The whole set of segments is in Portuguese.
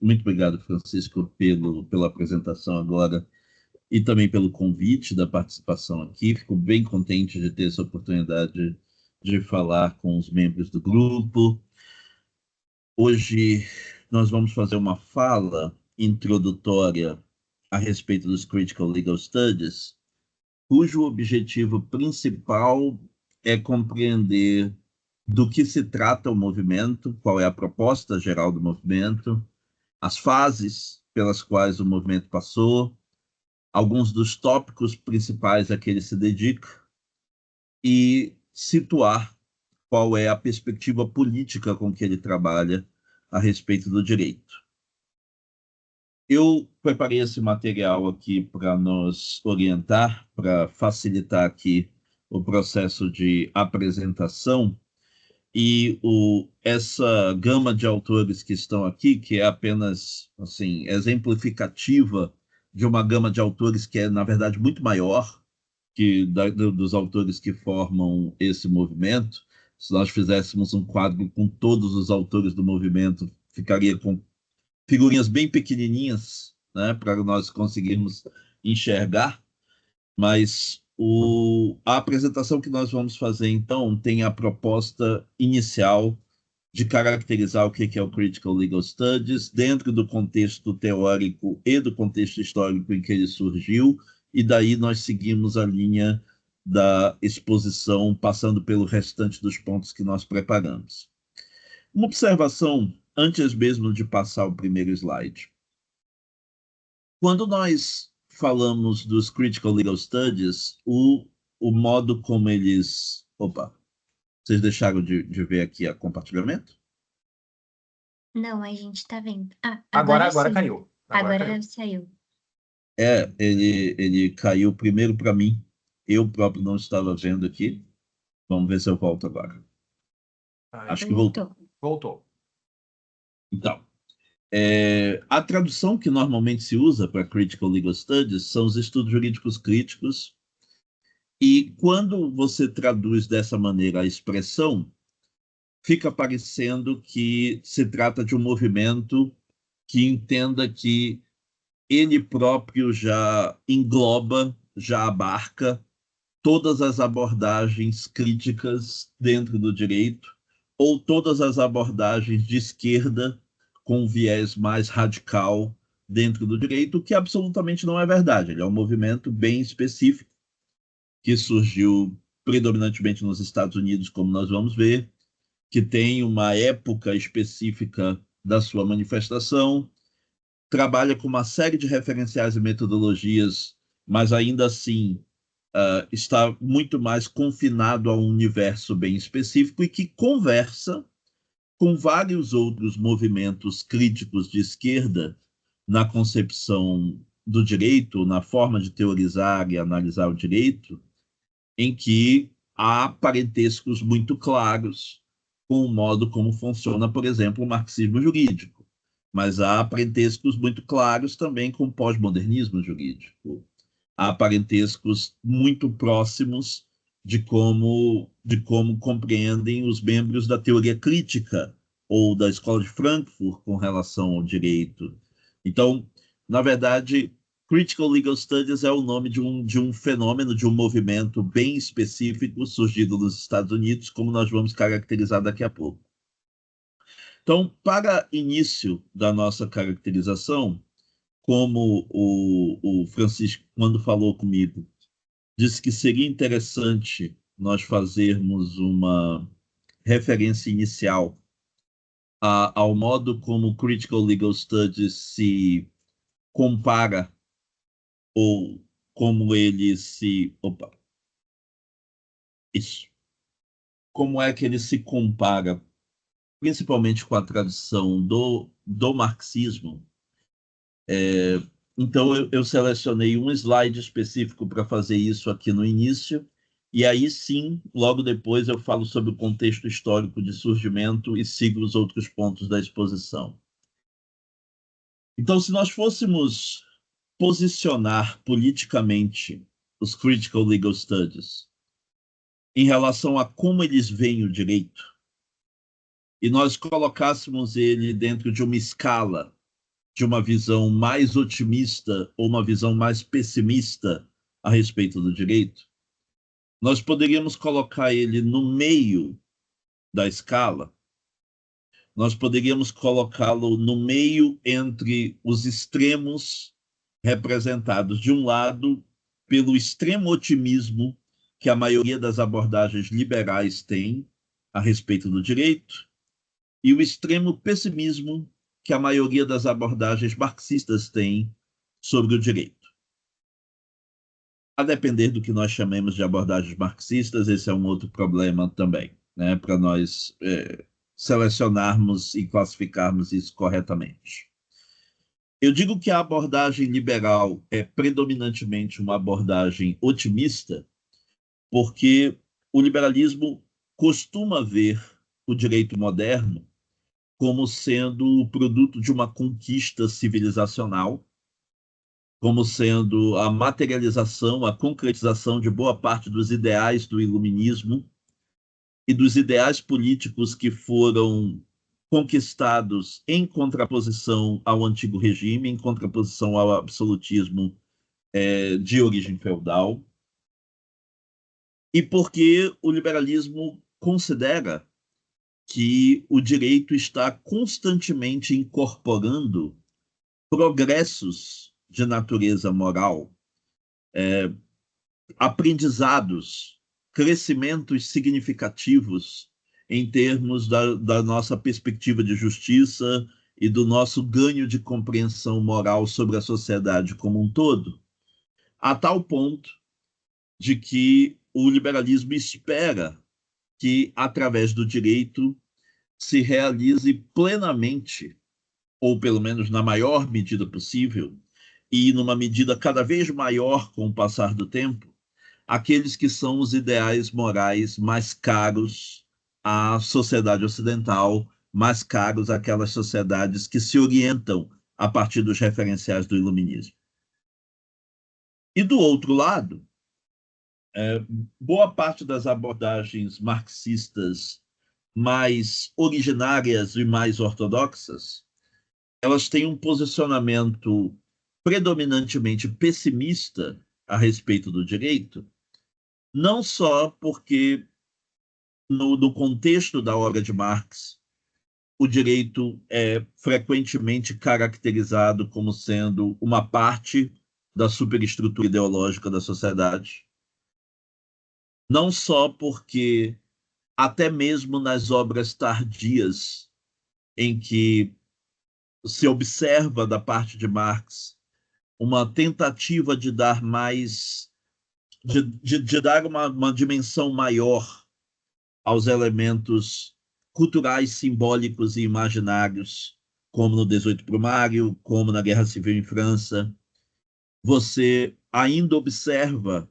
Muito obrigado, Francisco, pela apresentação agora e também pelo convite da participação aqui. Fico bem contente de ter essa oportunidade de falar com os membros do grupo. Hoje nós vamos fazer uma fala introdutória a respeito dos Critical Legal Studies, cujo objetivo principal é compreender do que se trata o movimento, qual é a proposta geral do movimento, as fases pelas quais o movimento passou, alguns dos tópicos principais a que ele se dedica e situar qual é a perspectiva política com que ele trabalha a respeito do direito. Eu preparei esse material aqui para nos orientar, para facilitar aqui o processo de apresentação, e essa gama de autores que estão aqui, que é apenas assim, exemplificativa de uma gama de autores que é, na verdade, muito maior dos autores que formam esse movimento. Se nós fizéssemos um quadro com todos os autores do movimento, ficaria com figurinhas bem pequenininhas, né, para nós conseguirmos enxergar, mas a apresentação que nós vamos fazer, então, tem a proposta inicial de caracterizar o que é o Critical Legal Studies dentro do contexto teórico e do contexto histórico em que ele surgiu, e daí nós seguimos a linha da exposição, passando pelo restante dos pontos que nós preparamos. Uma observação, antes mesmo de passar o primeiro slide. Quando nós falamos dos Critical Legal Studies, o modo como eles... Opa, vocês deixaram de ver aqui o compartilhamento? Não, a gente está vendo. Agora sim. caiu. Agora saiu. Ele caiu primeiro para mim. Eu próprio não estava vendo aqui. Vamos ver se eu volto agora. Acho que voltou. Voltou. Então, a tradução que normalmente se usa para Critical Legal Studies são os estudos jurídicos críticos, e quando você traduz dessa maneira a expressão, fica parecendo que se trata de um movimento que entenda que ele próprio já engloba, já abarca todas as abordagens críticas dentro do direito, ou todas as abordagens de esquerda com viés mais radical dentro do direito, o que absolutamente não é verdade. Ele é um movimento bem específico, que surgiu predominantemente nos Estados Unidos, como nós vamos ver, que tem uma época específica da sua manifestação, trabalha com uma série de referenciais e metodologias, mas ainda assim está muito mais confinado a um universo bem específico e que conversa com vários outros movimentos críticos de esquerda na concepção do direito, na forma de teorizar e analisar o direito, em que há parentescos muito claros com o modo como funciona, por exemplo, o marxismo jurídico. Mas há parentescos muito claros também com o pós-modernismo jurídico. Há parentescos muito próximos de como compreendem os membros da teoria crítica ou da Escola de Frankfurt com relação ao direito. Então, na verdade, Critical Legal Studies é o nome de um fenômeno, de um movimento bem específico surgido nos Estados Unidos, como nós vamos caracterizar daqui a pouco. Então, para início da nossa caracterização, como o Francisco, quando falou comigo, disse que seria interessante nós fazermos uma referência inicial ao modo como o Critical Legal Studies se compara, ou como ele se... Opa! Isso. Como é que ele se compara, principalmente com a tradição do marxismo. Então, eu selecionei um slide específico para fazer isso aqui no início, e aí sim, logo depois eu falo sobre o contexto histórico de surgimento e sigo os outros pontos da exposição. Então, se nós fôssemos posicionar politicamente os Critical Legal Studies em relação a como eles veem o direito, e nós colocássemos ele dentro de uma escala de uma visão mais otimista ou uma visão mais pessimista a respeito do direito, nós poderíamos colocar ele no meio da escala, nós poderíamos colocá-lo no meio entre os extremos representados, de um lado, pelo extremo otimismo que a maioria das abordagens liberais tem a respeito do direito, e o extremo pessimismo que a maioria das abordagens marxistas tem sobre o direito. A depender do que nós chamemos de abordagens marxistas, esse é um outro problema também, né, para nós selecionarmos e classificarmos isso corretamente. Eu digo que a abordagem liberal é predominantemente uma abordagem otimista, porque o liberalismo costuma ver o direito moderno como sendo o produto de uma conquista civilizacional, como sendo a materialização, a concretização de boa parte dos ideais do iluminismo e dos ideais políticos que foram conquistados em contraposição ao antigo regime, em contraposição ao absolutismo de origem feudal, e porque o liberalismo considera que o direito está constantemente incorporando progressos de natureza moral, aprendizados, crescimentos significativos em termos da nossa perspectiva de justiça e do nosso ganho de compreensão moral sobre a sociedade como um todo, a tal ponto de que o liberalismo espera que, através do direito, se realize plenamente, ou pelo menos na maior medida possível, e numa medida cada vez maior com o passar do tempo, aqueles que são os ideais morais mais caros à sociedade ocidental, mais caros àquelas sociedades que se orientam a partir dos referenciais do iluminismo. E do outro lado, boa parte das abordagens marxistas mais originárias e mais ortodoxas, elas têm um posicionamento predominantemente pessimista a respeito do direito, não só porque, no contexto da obra de Marx, o direito é frequentemente caracterizado como sendo uma parte da superestrutura ideológica da sociedade, não só porque, até mesmo nas obras tardias, em que se observa da parte de Marx uma tentativa de dar mais, de dar uma dimensão maior aos elementos culturais, simbólicos e imaginários, como no 18 Brumário, como na Guerra Civil em França, você ainda observa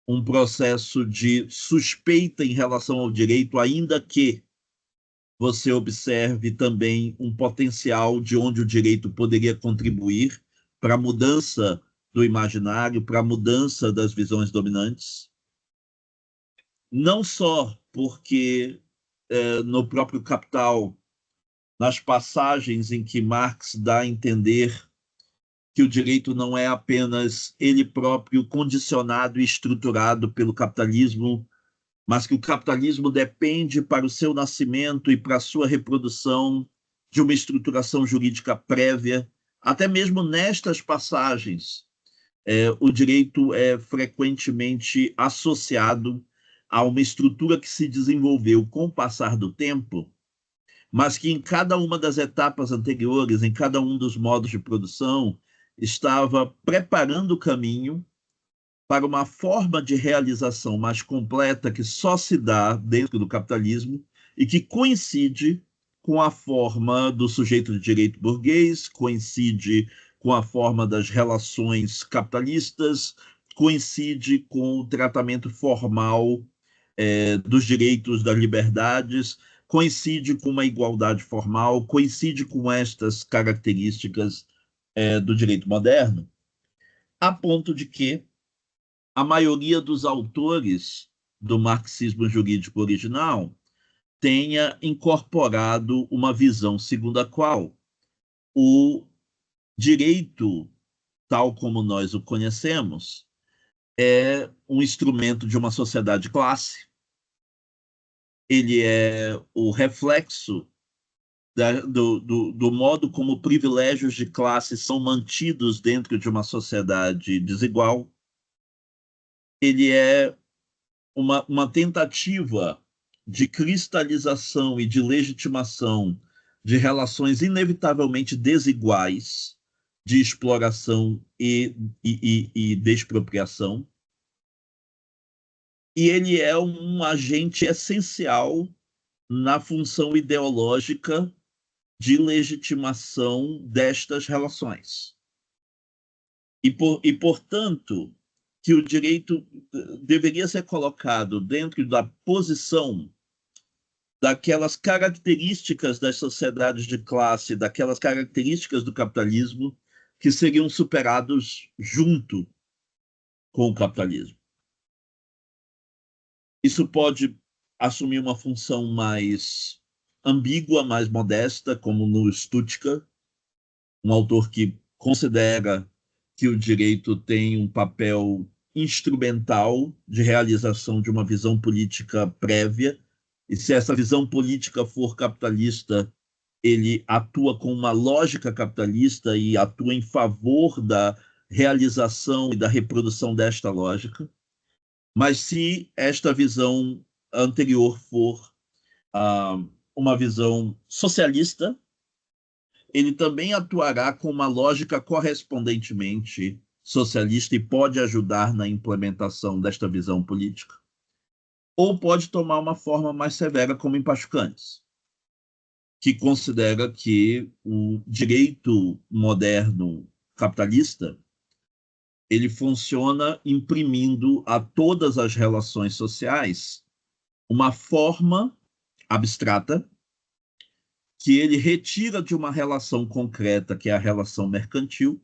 um processo de suspeita em relação ao direito, ainda que você observe também um potencial de onde o direito poderia contribuir para a mudança do imaginário, para a mudança das visões dominantes. Não só porque no próprio Capital, nas passagens em que Marx dá a entender que o direito não é apenas ele próprio condicionado e estruturado pelo capitalismo, mas que o capitalismo depende para o seu nascimento e para a sua reprodução de uma estruturação jurídica prévia. Até mesmo nestas passagens, o direito é frequentemente associado a uma estrutura que se desenvolveu com o passar do tempo, mas que em cada uma das etapas anteriores, em cada um dos modos de produção, estava preparando o caminho para uma forma de realização mais completa que só se dá dentro do capitalismo e que coincide com a forma do sujeito de direito burguês, coincide com a forma das relações capitalistas, coincide com o tratamento formal dos direitos, das liberdades, coincide com uma igualdade formal, coincide com estas características do direito moderno, a ponto de que a maioria dos autores do marxismo jurídico original tenha incorporado uma visão segundo a qual o direito, tal como nós o conhecemos, é um instrumento de uma sociedade de classe. Ele é o reflexo do modo como privilégios de classe são mantidos dentro de uma sociedade desigual. Ele é uma tentativa de cristalização e de legitimação de relações inevitavelmente desiguais de exploração e despropriação. E ele é um agente essencial na função ideológica de legitimação destas relações. Portanto, que o direito deveria ser colocado dentro da posição daquelas características das sociedades de classe, daquelas características do capitalismo que seriam superados junto com o capitalismo. Isso pode assumir uma função mais ambígua, mais modesta, como no Stuttgart, um autor que considera que o direito tem um papel instrumental de realização de uma visão política prévia, e se essa visão política for capitalista, ele atua com uma lógica capitalista e atua em favor da realização e da reprodução desta lógica. Mas se esta visão anterior for uma visão socialista, ele também atuará com uma lógica correspondentemente socialista e pode ajudar na implementação desta visão política. Ou pode tomar uma forma mais severa, como em Pachucanes, que considera que o direito moderno capitalista ele funciona imprimindo a todas as relações sociais uma forma abstrata que ele retira de uma relação concreta, que é a relação mercantil,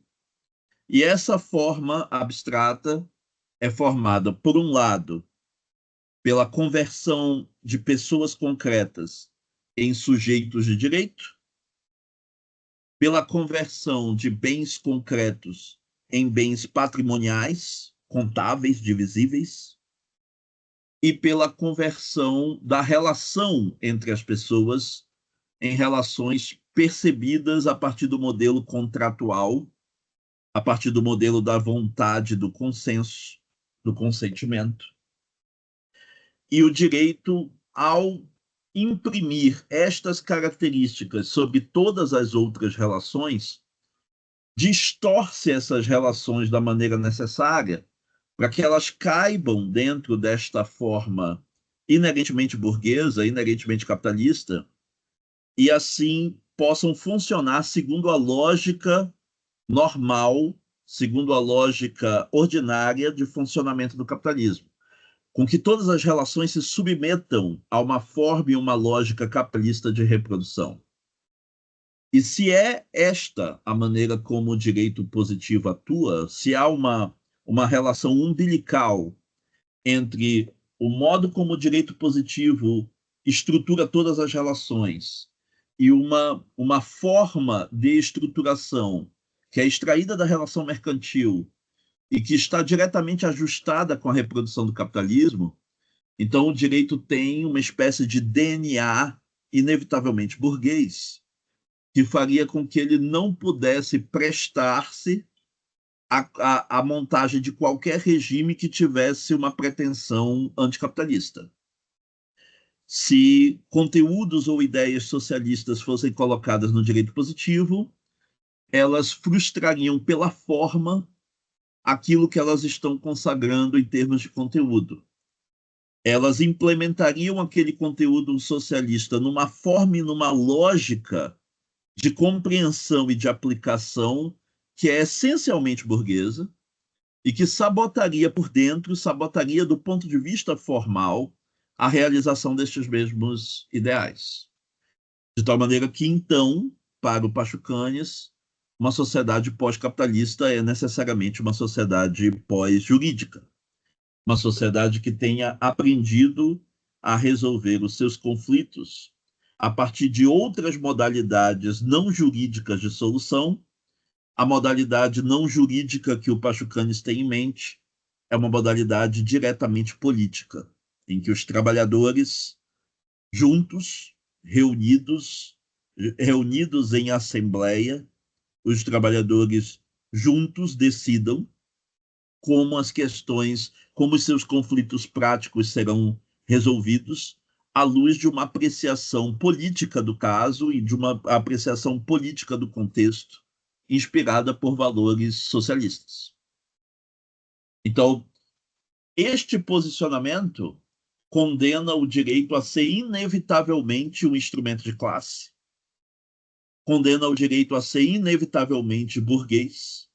e essa forma abstrata é formada, por um lado, pela conversão de pessoas concretas em sujeitos de direito, pela conversão de bens concretos em bens patrimoniais, contáveis, divisíveis, e pela conversão da relação entre as pessoas em relações percebidas a partir do modelo contratual, a partir do modelo da vontade, do consenso, do consentimento. E o direito, ao imprimir estas características sobre todas as outras relações, distorce essas relações da maneira necessária para que elas caibam dentro desta forma inerentemente burguesa, inerentemente capitalista, e assim possam funcionar segundo a lógica normal, segundo a lógica ordinária de funcionamento do capitalismo, com que todas as relações se submetam a uma forma e uma lógica capitalista de reprodução. E se é esta a maneira como o direito positivo atua, se há uma relação umbilical entre o modo como o direito positivo estrutura todas as relações e uma forma de estruturação que é extraída da relação mercantil e que está diretamente ajustada com a reprodução do capitalismo, então o direito tem uma espécie de DNA inevitavelmente burguês, que faria com que ele não pudesse prestar-se à montagem de qualquer regime que tivesse uma pretensão anticapitalista. Se conteúdos ou ideias socialistas fossem colocadas no direito positivo, elas frustrariam pela forma aquilo que elas estão consagrando em termos de conteúdo. Elas implementariam aquele conteúdo socialista numa forma e numa lógica de compreensão e de aplicação que é essencialmente burguesa e que sabotaria por dentro, sabotaria do ponto de vista formal a realização destes mesmos ideais. De tal maneira que, então, para o Pachucanes, uma sociedade pós-capitalista é necessariamente uma sociedade pós-jurídica, uma sociedade que tenha aprendido a resolver os seus conflitos a partir de outras modalidades não jurídicas de solução. A modalidade não jurídica que o Pachucanes tem em mente é uma modalidade diretamente política, em que os trabalhadores, juntos, reunidos em assembleia, os trabalhadores juntos decidam como as questões, como os seus conflitos práticos serão resolvidos, à luz de uma apreciação política do caso e de uma apreciação política do contexto, inspirada por valores socialistas. Então, este posicionamento condena o direito a ser inevitavelmente um instrumento de classe, condena o direito a ser inevitavelmente burguês,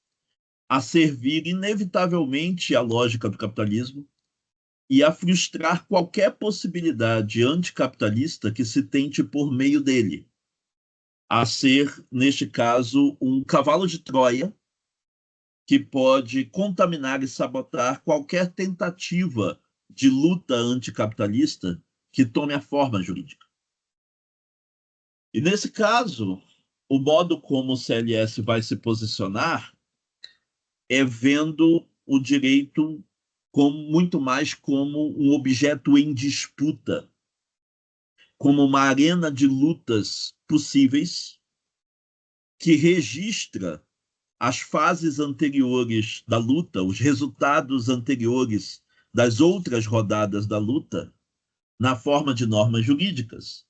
a servir inevitavelmente à lógica do capitalismo e a frustrar qualquer possibilidade anticapitalista que se tente por meio dele, a ser, neste caso, um cavalo de Troia que pode contaminar e sabotar qualquer tentativa de luta anticapitalista que tome a forma jurídica. E, nesse caso, o modo como o CLS vai se posicionar é vendo o direito muito mais como um objeto em disputa, como uma arena de lutas possíveis que registra as fases anteriores da luta, os resultados anteriores das outras rodadas da luta, na forma de normas jurídicas,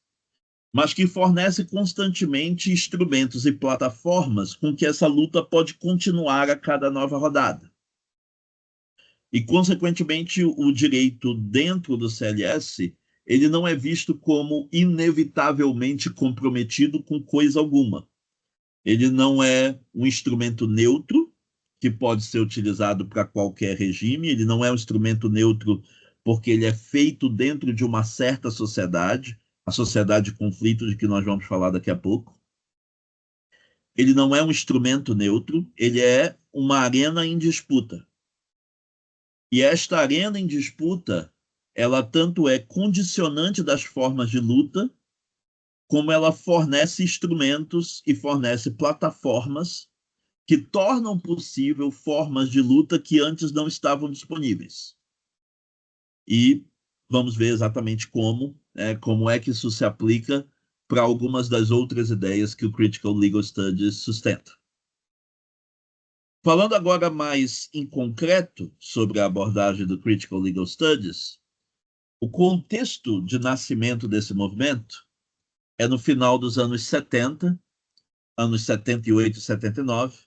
mas que fornece constantemente instrumentos e plataformas com que essa luta pode continuar a cada nova rodada. E, consequentemente, o direito dentro do CLS, ele não é visto como inevitavelmente comprometido com coisa alguma. Ele não é um instrumento neutro, que pode ser utilizado para qualquer regime, ele não é um instrumento neutro porque ele é feito dentro de uma certa sociedade, a sociedade de conflito de que nós vamos falar daqui a pouco. Ele não é um instrumento neutro, ele é uma arena em disputa. E esta arena em disputa, ela tanto é condicionante das formas de luta, como ela fornece instrumentos e fornece plataformas que tornam possível formas de luta que antes não estavam disponíveis. E vamos ver exatamente como é que isso se aplica para algumas das outras ideias que o Critical Legal Studies sustenta. Falando agora mais em concreto sobre a abordagem do Critical Legal Studies, o contexto de nascimento desse movimento é no final dos anos 70, anos 78 e 79,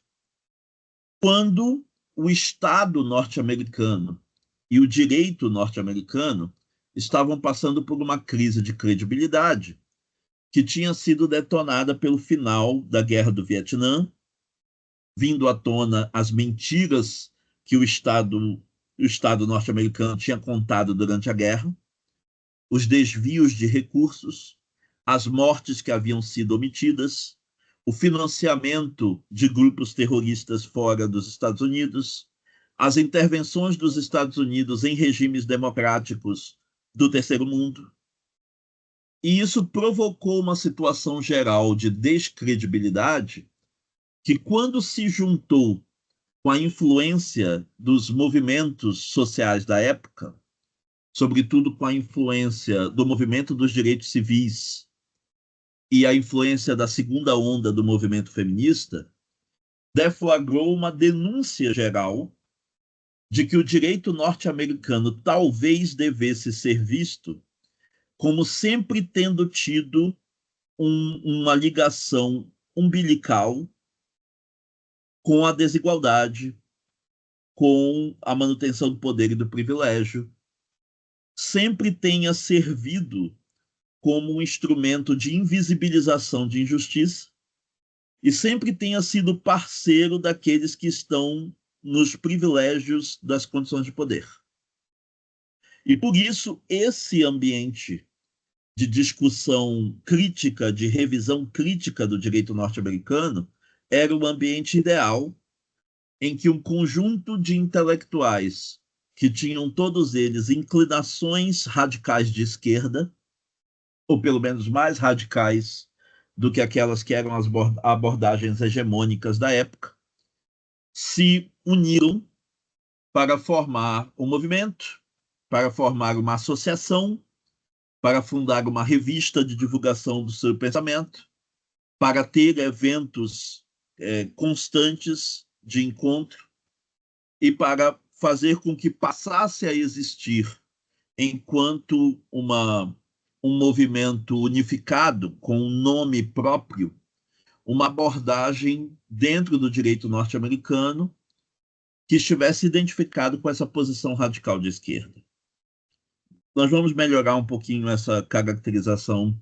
quando o Estado norte-americano e o direito norte-americano estavam passando por uma crise de credibilidade que tinha sido detonada pelo final da Guerra do Vietnã, vindo à tona as mentiras que o Estado norte-americano tinha contado durante a guerra, os desvios de recursos, as mortes que haviam sido omitidas, o financiamento de grupos terroristas fora dos Estados Unidos, as intervenções dos Estados Unidos em regimes democráticos do terceiro mundo. E isso provocou uma situação geral de descredibilidade que, quando se juntou com a influência dos movimentos sociais da época, sobretudo com a influência do movimento dos direitos civis e a influência da segunda onda do movimento feminista, deflagrou uma denúncia geral de que o direito norte-americano talvez devesse ser visto como sempre tendo tido uma ligação umbilical com a desigualdade, com a manutenção do poder e do privilégio, sempre tenha servido como um instrumento de invisibilização de injustiça e sempre tenha sido parceiro daqueles que estão nos privilégios das condições de poder. E por isso, esse ambiente de discussão crítica, de revisão crítica do direito norte-americano, era o ambiente ideal em que um conjunto de intelectuais que tinham todos eles inclinações radicais de esquerda, ou pelo menos mais radicais do que aquelas que eram as abordagens hegemônicas da época, se uniram para formar um movimento, para formar uma associação, para fundar uma revista de divulgação do seu pensamento, para ter eventos constantes de encontro e para fazer com que passasse a existir, enquanto um movimento unificado, com um nome próprio, uma abordagem dentro do direito norte-americano que estivesse identificado com essa posição radical de esquerda. Nós vamos melhorar um pouquinho essa caracterização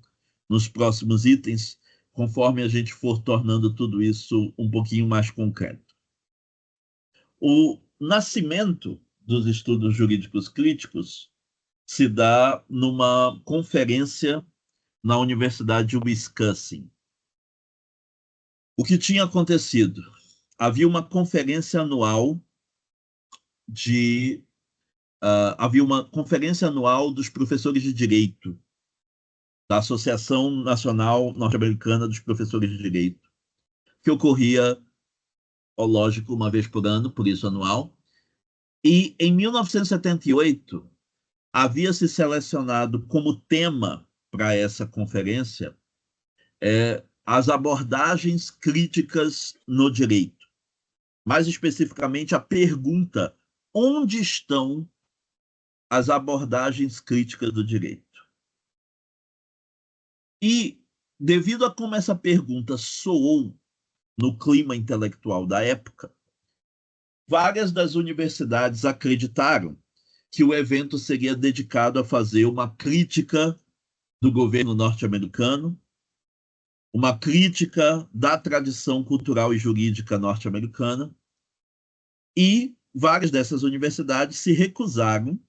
nos próximos itens, conforme a gente for tornando tudo isso um pouquinho mais concreto. O nascimento dos estudos jurídicos críticos se dá numa conferência na Universidade de Wisconsin. O que tinha acontecido? Havia uma conferência anual dos professores de direito, da Associação Nacional Norte-Americana dos Professores de Direito, que ocorria, lógico, uma vez por ano, por isso anual. E em 1978, havia se selecionado como tema para essa conferência as abordagens críticas no direito. Mais especificamente, a pergunta: onde estão as abordagens críticas do direito? E, devido a como essa pergunta soou no clima intelectual da época, várias das universidades acreditaram que o evento seria dedicado a fazer uma crítica do governo norte-americano, uma crítica da tradição cultural e jurídica norte-americana, e várias dessas universidades se recusaram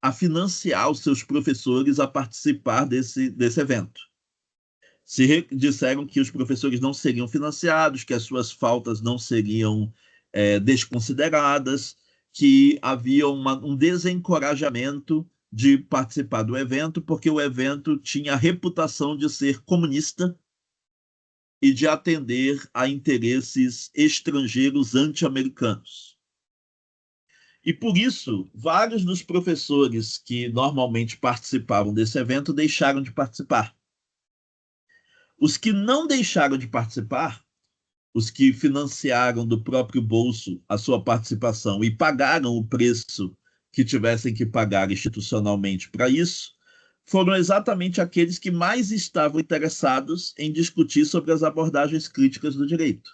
a financiar os seus professores a participar desse evento. Disseram que os professores não seriam financiados, que as suas faltas não seriam desconsideradas, que havia um desencorajamento de participar do evento, porque o evento tinha a reputação de ser comunista e de atender a interesses estrangeiros anti-americanos. E por isso, vários dos professores que normalmente participavam desse evento deixaram de participar. Os que não deixaram de participar, os que financiaram do próprio bolso a sua participação e pagaram o preço que tivessem que pagar institucionalmente para isso, foram exatamente aqueles que mais estavam interessados em discutir sobre as abordagens críticas do direito.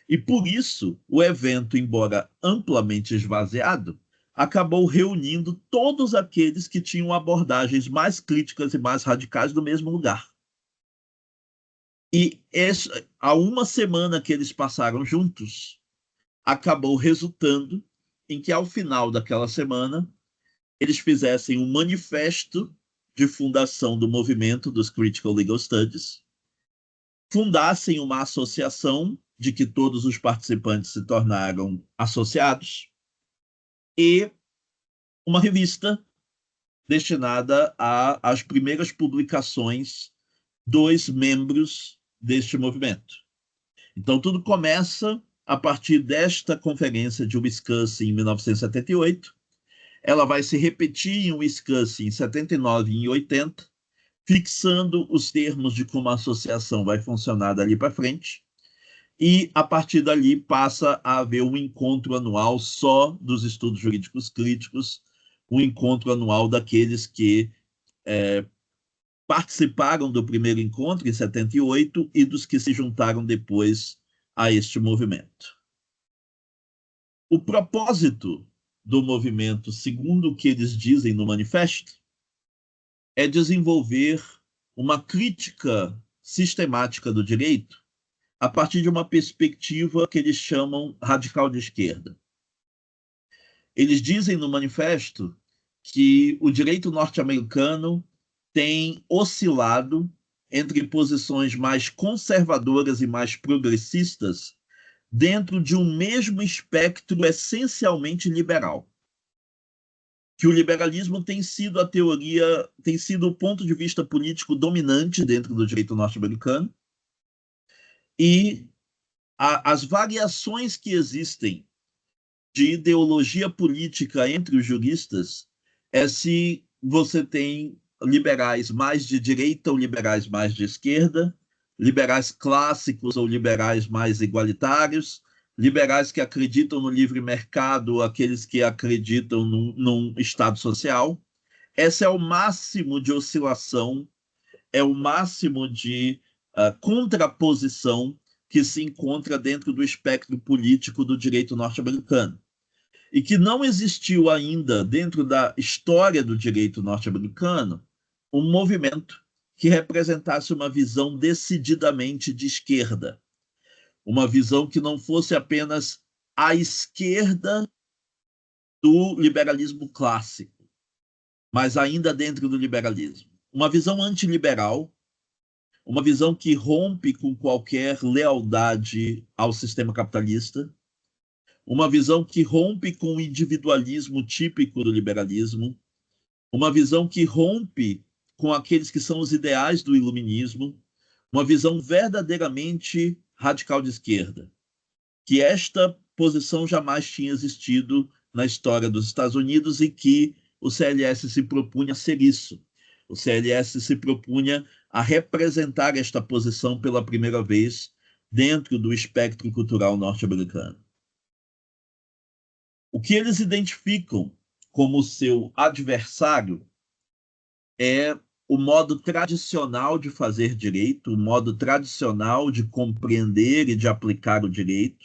E por isso, o evento, embora amplamente esvaziado, acabou reunindo todos aqueles que tinham abordagens mais críticas e mais radicais do mesmo lugar. E há uma semana que eles passaram juntos, acabou resultando em que, ao final daquela semana, eles fizessem um manifesto de fundação do movimento dos Critical Legal Studies, fundassem uma associação de que todos os participantes se tornaram associados, e uma revista destinada às primeiras publicações dos membros deste movimento. Então, tudo começa a partir desta conferência de Wisconsin em 1978. Ela vai se repetir em Wisconsin em 79 e em 80, fixando os termos de como a associação vai funcionar dali para frente. E, a partir dali, passa a haver um encontro anual só dos estudos jurídicos críticos, um encontro anual daqueles que participaram do primeiro encontro, em 78, e dos que se juntaram depois a este movimento. O propósito do movimento, segundo o que eles dizem no manifesto, é desenvolver uma crítica sistemática do direito a partir de uma perspectiva que eles chamam radical de esquerda. Eles dizem no manifesto que o direito norte-americano tem oscilado entre posições mais conservadoras e mais progressistas dentro de um mesmo espectro essencialmente liberal. que o liberalismo tem sido a teoria, tem sido o ponto de vista político dominante dentro do direito norte-americano, e as variações que existem de ideologia política entre os juristas é se você tem liberais mais de direita ou liberais mais de esquerda, liberais clássicos ou liberais mais igualitários, liberais que acreditam no livre mercado, aqueles que acreditam num Estado social. Esse é o máximo de oscilação, é o máximo de contraposição que se encontra dentro do espectro político do direito norte-americano. E que não existiu ainda, dentro da história do direito norte-americano, um movimento que representasse uma visão decididamente de esquerda. Uma visão que não fosse apenas a esquerda do liberalismo clássico, mas ainda dentro do liberalismo. Uma visão antiliberal, uma visão que rompe com qualquer lealdade ao sistema capitalista, uma visão que rompe com o individualismo típico do liberalismo, uma visão que rompe com aqueles que são os ideais do iluminismo, uma visão verdadeiramente radical de esquerda, que esta posição jamais tinha existido na história dos Estados Unidos e que o CLS se propunha a ser isso. O CLS se propunha a representar esta posição pela primeira vez dentro do espectro cultural norte-americano. O que eles identificam como seu adversário é o modo tradicional de fazer direito, o modo tradicional de compreender e de aplicar o direito.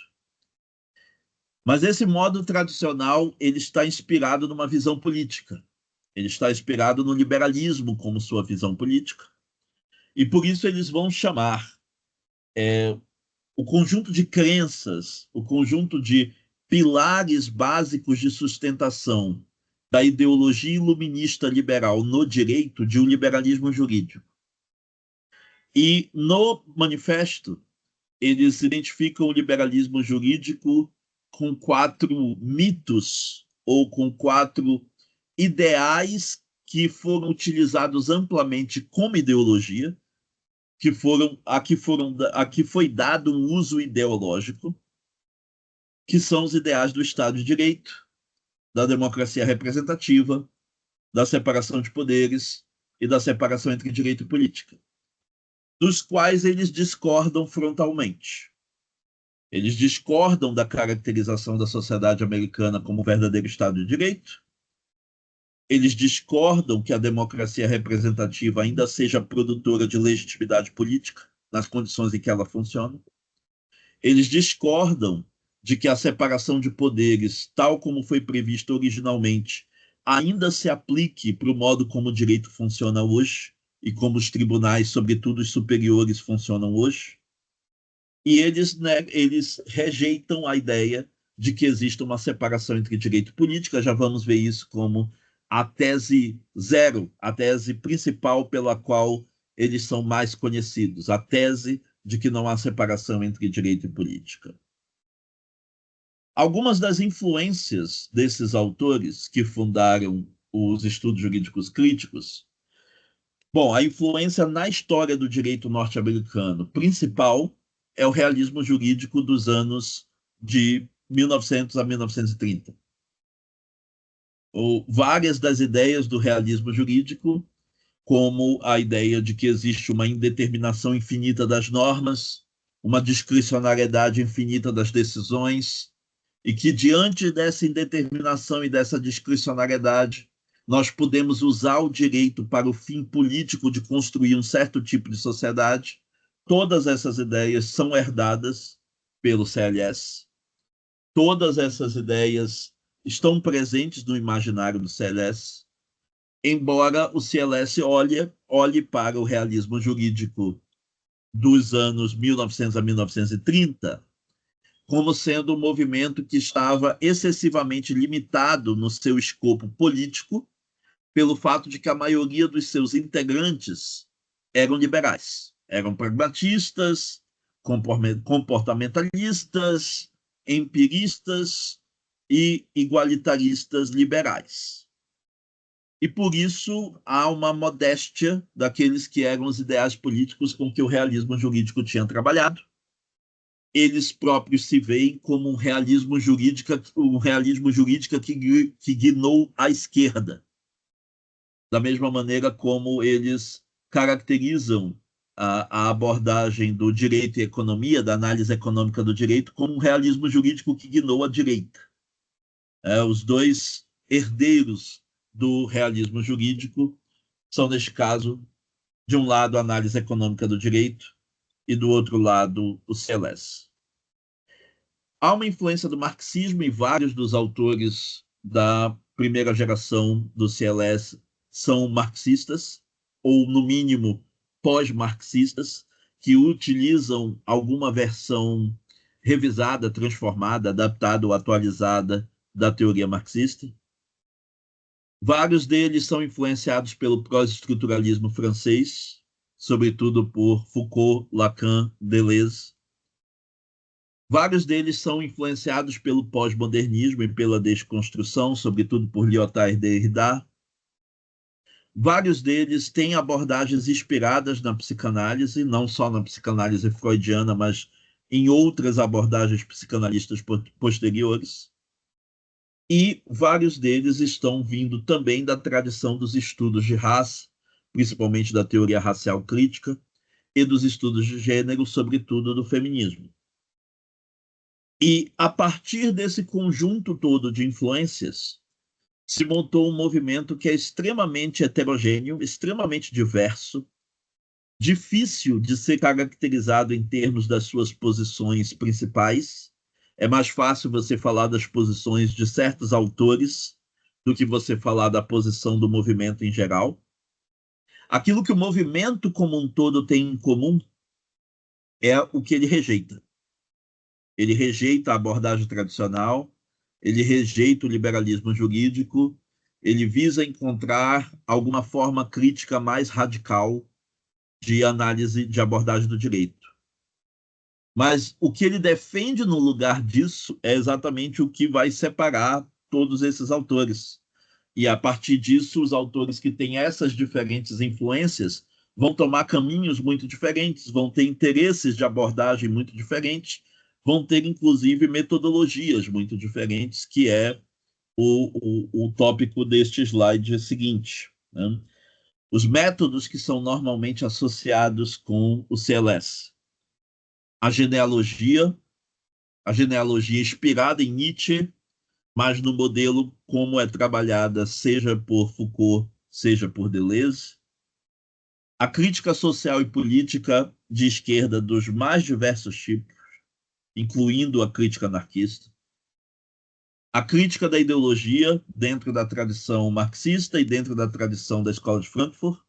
Mas esse modo tradicional ele está inspirado numa visão política. Ele está inspirado no liberalismo como sua visão política. E por isso eles vão chamar o conjunto de crenças, o conjunto de pilares básicos de sustentação da ideologia iluminista liberal no direito de um liberalismo jurídico. E no manifesto, eles identificam o liberalismo jurídico com 4 mitos ou com 4 ideais que foram utilizados amplamente como ideologia, a que foi dado um uso ideológico, que são os ideais do Estado de Direito, da democracia representativa, da separação de poderes e da separação entre direito e política, dos quais eles discordam frontalmente. Eles discordam da caracterização da sociedade americana como verdadeiro Estado de Direito, eles discordam que a democracia representativa ainda seja produtora de legitimidade política nas condições em que ela funciona, eles discordam de que a separação de poderes, tal como foi prevista originalmente, ainda se aplique para o modo como o direito funciona hoje e como os tribunais, sobretudo os superiores, funcionam hoje. E eles rejeitam a ideia de que exista uma separação entre direito e política. Já vamos ver isso como a tese zero, a tese principal pela qual eles são mais conhecidos, a tese de que não há separação entre direito e política. Algumas das influências desses autores que fundaram os estudos jurídicos críticos, bom, a influência na história do direito norte-americano principal é o realismo jurídico dos anos de 1900 a 1930. Várias das ideias do realismo jurídico, como a ideia de que existe uma indeterminação infinita das normas, uma discricionariedade infinita das decisões, e que diante dessa indeterminação e dessa discricionariedade, nós podemos usar o direito para o fim político de construir um certo tipo de sociedade. Todas essas ideias são herdadas pelo CLS. Todas essas ideias estão presentes no imaginário do CLS, embora o CLS olhe para o realismo jurídico dos anos 1900 a 1930 como sendo um movimento que estava excessivamente limitado no seu escopo político, pelo fato de que a maioria dos seus integrantes eram liberais, eram pragmatistas, comportamentalistas, empiristas e igualitaristas liberais. E por isso há uma modéstia daqueles que eram os ideais políticos com que o realismo jurídico tinha trabalhado. Eles próprios se veem como um realismo jurídico que guinou a esquerda, da mesma maneira como eles caracterizam a abordagem do direito e economia, da análise econômica do direito, como um realismo jurídico que guinou a direita. Os dois herdeiros do realismo jurídico são, neste caso, de um lado, a análise econômica do direito e, do outro lado, o CLS. Há uma influência do marxismo e vários dos autores da primeira geração do CLS são marxistas, ou, no mínimo, pós-marxistas, que utilizam alguma versão revisada, transformada, adaptada ou atualizada da teoria marxista. Vários deles são influenciados pelo pós-estruturalismo francês, sobretudo por Foucault, Lacan, Deleuze. Vários deles são influenciados pelo pós-modernismo e pela desconstrução, sobretudo por Lyotard e Derrida. Vários deles têm abordagens inspiradas na psicanálise, não só na psicanálise freudiana, mas em outras abordagens psicanalistas posteriores. E vários deles estão vindo também da tradição dos estudos de raça, principalmente da teoria racial crítica, e dos estudos de gênero, sobretudo do feminismo. E, a partir desse conjunto todo de influências, se montou um movimento que é extremamente heterogêneo, extremamente diverso, difícil de ser caracterizado em termos das suas posições principais. É mais fácil você falar das posições de certos autores do que você falar da posição do movimento em geral. Aquilo que o movimento como um todo tem em comum é o que ele rejeita. Ele rejeita a abordagem tradicional, ele rejeita o liberalismo jurídico, ele visa encontrar alguma forma crítica mais radical de análise, de abordagem do direito. Mas o que ele defende no lugar disso é exatamente o que vai separar todos esses autores. E, a partir disso, os autores que têm essas diferentes influências vão tomar caminhos muito diferentes, vão ter interesses de abordagem muito diferentes, vão ter, inclusive, metodologias muito diferentes, que é o tópico deste slide seguinte, né? Os métodos que são normalmente associados com o CLS. A genealogia inspirada em Nietzsche, mas no modelo como é trabalhada, seja por Foucault, seja por Deleuze. A crítica social e política de esquerda dos mais diversos tipos, incluindo a crítica anarquista. A crítica da ideologia dentro da tradição marxista e dentro da tradição da Escola de Frankfurt.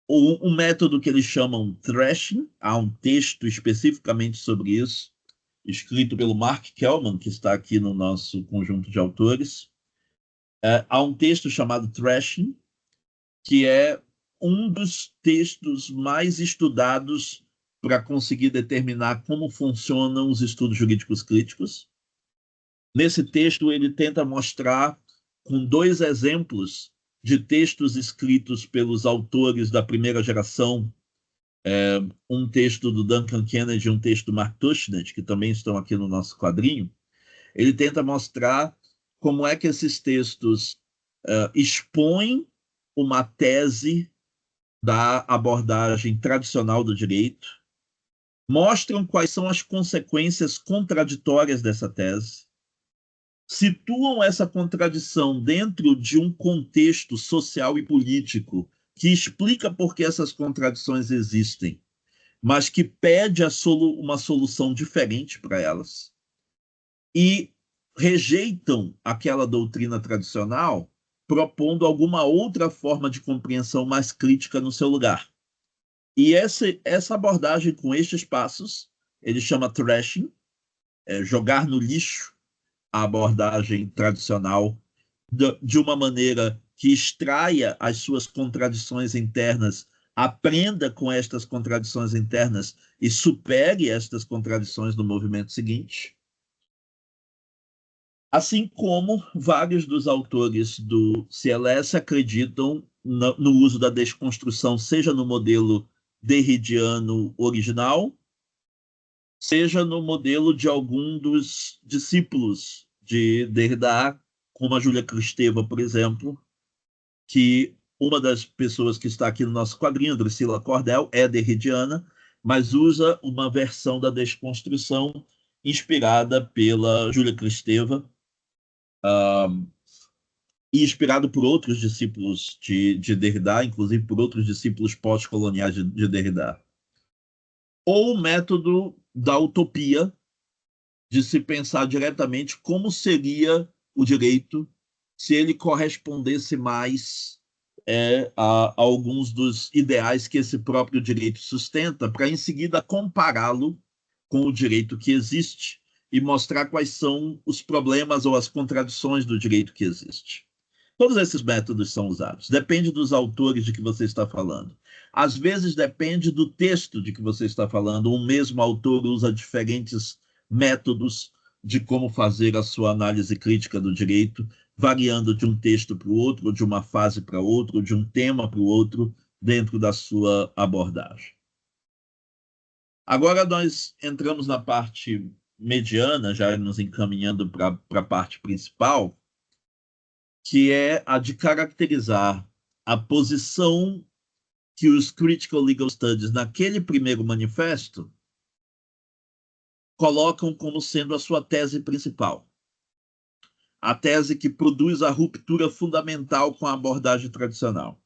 Um método que eles chamam thrashing, há um texto especificamente sobre isso, escrito pelo Mark Kellman, que está aqui no nosso conjunto de autores. Há um texto chamado Thrashing, que é um dos textos mais estudados para conseguir determinar como funcionam os estudos jurídicos críticos. Nesse texto, ele tenta mostrar, com 2 exemplos de textos escritos pelos autores da primeira geração, um texto do Duncan Kennedy e um texto do Mark Tushnet, que também estão aqui no nosso quadrinho. Ele tenta mostrar como é que esses textos expõem uma tese da abordagem tradicional do direito, mostram quais são as consequências contraditórias dessa tese, situam essa contradição dentro de um contexto social e político que explica por que essas contradições existem, mas que pede uma solução diferente para elas, e rejeitam aquela doutrina tradicional, propondo alguma outra forma de compreensão mais crítica no seu lugar. E essa abordagem com estes passos, ele chama thrashing, jogar no lixo a abordagem tradicional de uma maneira que extraia as suas contradições internas, aprenda com estas contradições internas e supere estas contradições no movimento seguinte. Assim como vários dos autores do CLS acreditam no uso da desconstrução, seja no modelo derridiano original, seja no modelo de algum dos discípulos de Derrida, como a Júlia Kristeva, por exemplo, que uma das pessoas que está aqui no nosso quadrinho, Drusila Cordel, é derridiana, mas usa uma versão da desconstrução inspirada pela Júlia Kristeva, e inspirado por outros discípulos de Derrida, inclusive por outros discípulos pós-coloniais de Derrida. Ou o método da utopia, de se pensar diretamente como seria o direito se ele correspondesse mais a alguns dos ideais que esse próprio direito sustenta, para em seguida compará-lo com o direito que existe e mostrar quais são os problemas ou as contradições do direito que existe. Todos esses métodos são usados. Depende dos autores de que você está falando. Às vezes depende do texto de que você está falando. Um mesmo autor usa diferentes métodos de como fazer a sua análise crítica do direito, variando de um texto para o outro, de uma fase para outra, de um tema para o outro, dentro da sua abordagem. Agora nós entramos na parte mediana, já nos encaminhando para a parte principal, que é a de caracterizar a posição que os Critical Legal Studies, naquele primeiro manifesto, colocam como sendo a sua tese principal. A tese que produz a ruptura fundamental com a abordagem tradicional.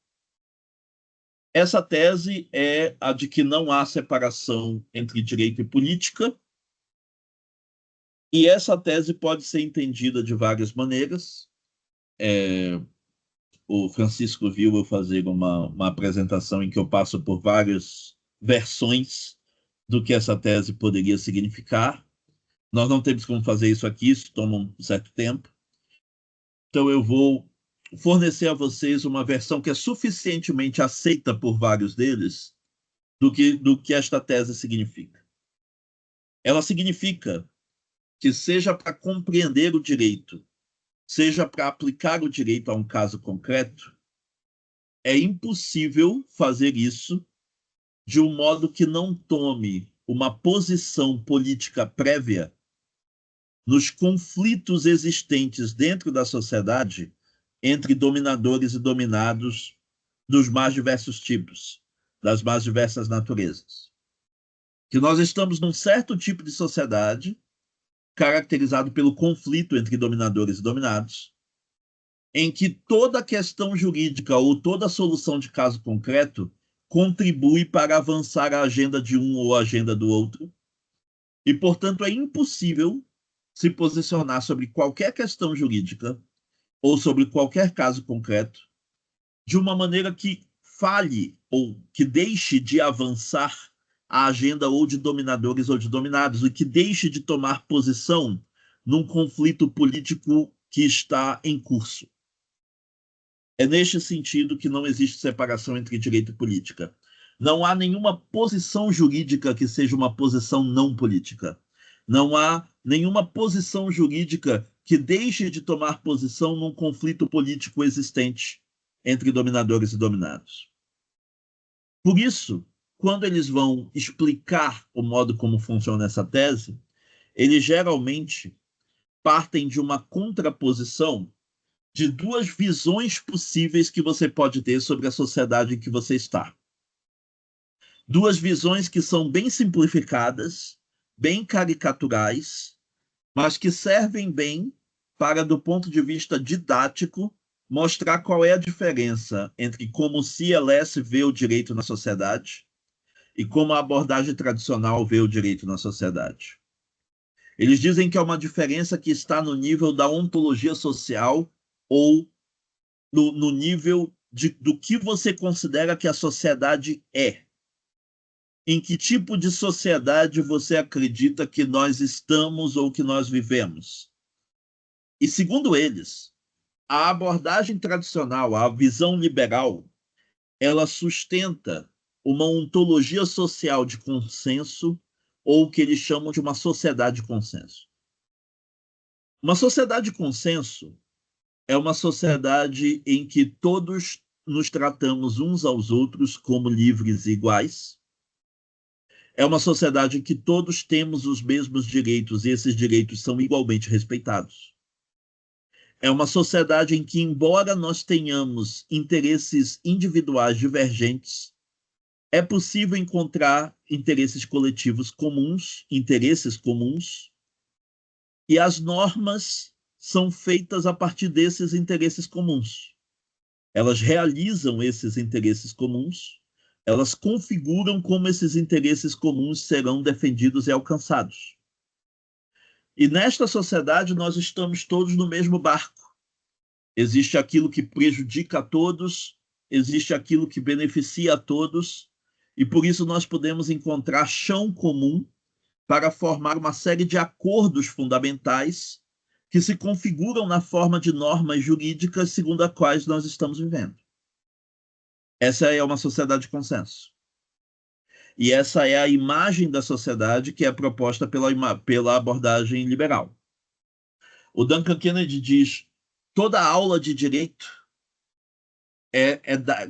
Essa tese é a de que não há separação entre direito e política, e essa tese pode ser entendida de várias maneiras. O Francisco viu eu fazer uma apresentação em que eu passo por várias versões do que essa tese poderia significar. Nós não temos como fazer isso aqui, isso toma um certo tempo. Então eu vou fornecer a vocês uma versão que é suficientemente aceita por vários deles do que esta tese significa. Ela significa que, seja para compreender o direito, seja para aplicar o direito a um caso concreto, é impossível fazer isso de um modo que não tome uma posição política prévia nos conflitos existentes dentro da sociedade entre dominadores e dominados dos mais diversos tipos, das mais diversas naturezas. Que nós estamos num certo tipo de sociedade caracterizado pelo conflito entre dominadores e dominados, em que toda questão jurídica ou toda solução de caso concreto contribui para avançar a agenda de um ou a agenda do outro, e, portanto, é impossível se posicionar sobre qualquer questão jurídica ou sobre qualquer caso concreto de uma maneira que fale ou que deixe de avançar a agenda ou de dominadores ou de dominados, e que deixe de tomar posição num conflito político que está em curso. É neste sentido que não existe separação entre direito e política. Não há nenhuma posição jurídica que seja uma posição não política. Não há nenhuma posição jurídica que deixe de tomar posição num conflito político existente entre dominadores e dominados. Por isso, quando eles vão explicar o modo como funciona essa tese, eles geralmente partem de uma contraposição de duas visões possíveis que você pode ter sobre a sociedade em que você está. Duas visões que são bem simplificadas, bem caricaturais, mas que servem bem para, do ponto de vista didático, mostrar qual é a diferença entre como o CLS vê o direito na sociedade e como a abordagem tradicional vê o direito na sociedade. Eles dizem que é uma diferença que está no nível da ontologia social ou no nível do que você considera que a sociedade é. Em que tipo de sociedade você acredita que nós estamos ou que nós vivemos? E, segundo eles, a abordagem tradicional, a visão liberal, ela sustenta uma ontologia social de consenso, ou o que eles chamam de uma sociedade de consenso. Uma sociedade de consenso é uma sociedade em que todos nos tratamos uns aos outros como livres e iguais. É uma sociedade em que todos temos os mesmos direitos e esses direitos são igualmente respeitados. É uma sociedade em que, embora nós tenhamos interesses individuais divergentes, é possível encontrar interesses coletivos comuns, e as normas são feitas a partir desses interesses comuns. Elas realizam esses interesses comuns, elas configuram como esses interesses comuns serão defendidos e alcançados. E nesta sociedade nós estamos todos no mesmo barco. Existe aquilo que prejudica a todos, existe aquilo que beneficia a todos, e por isso nós podemos encontrar chão comum para formar uma série de acordos fundamentais que se configuram na forma de normas jurídicas segundo as quais nós estamos vivendo. Essa é uma sociedade de consenso. E essa é a imagem da sociedade que é proposta pela abordagem liberal. O Duncan Kennedy diz: toda aula de direito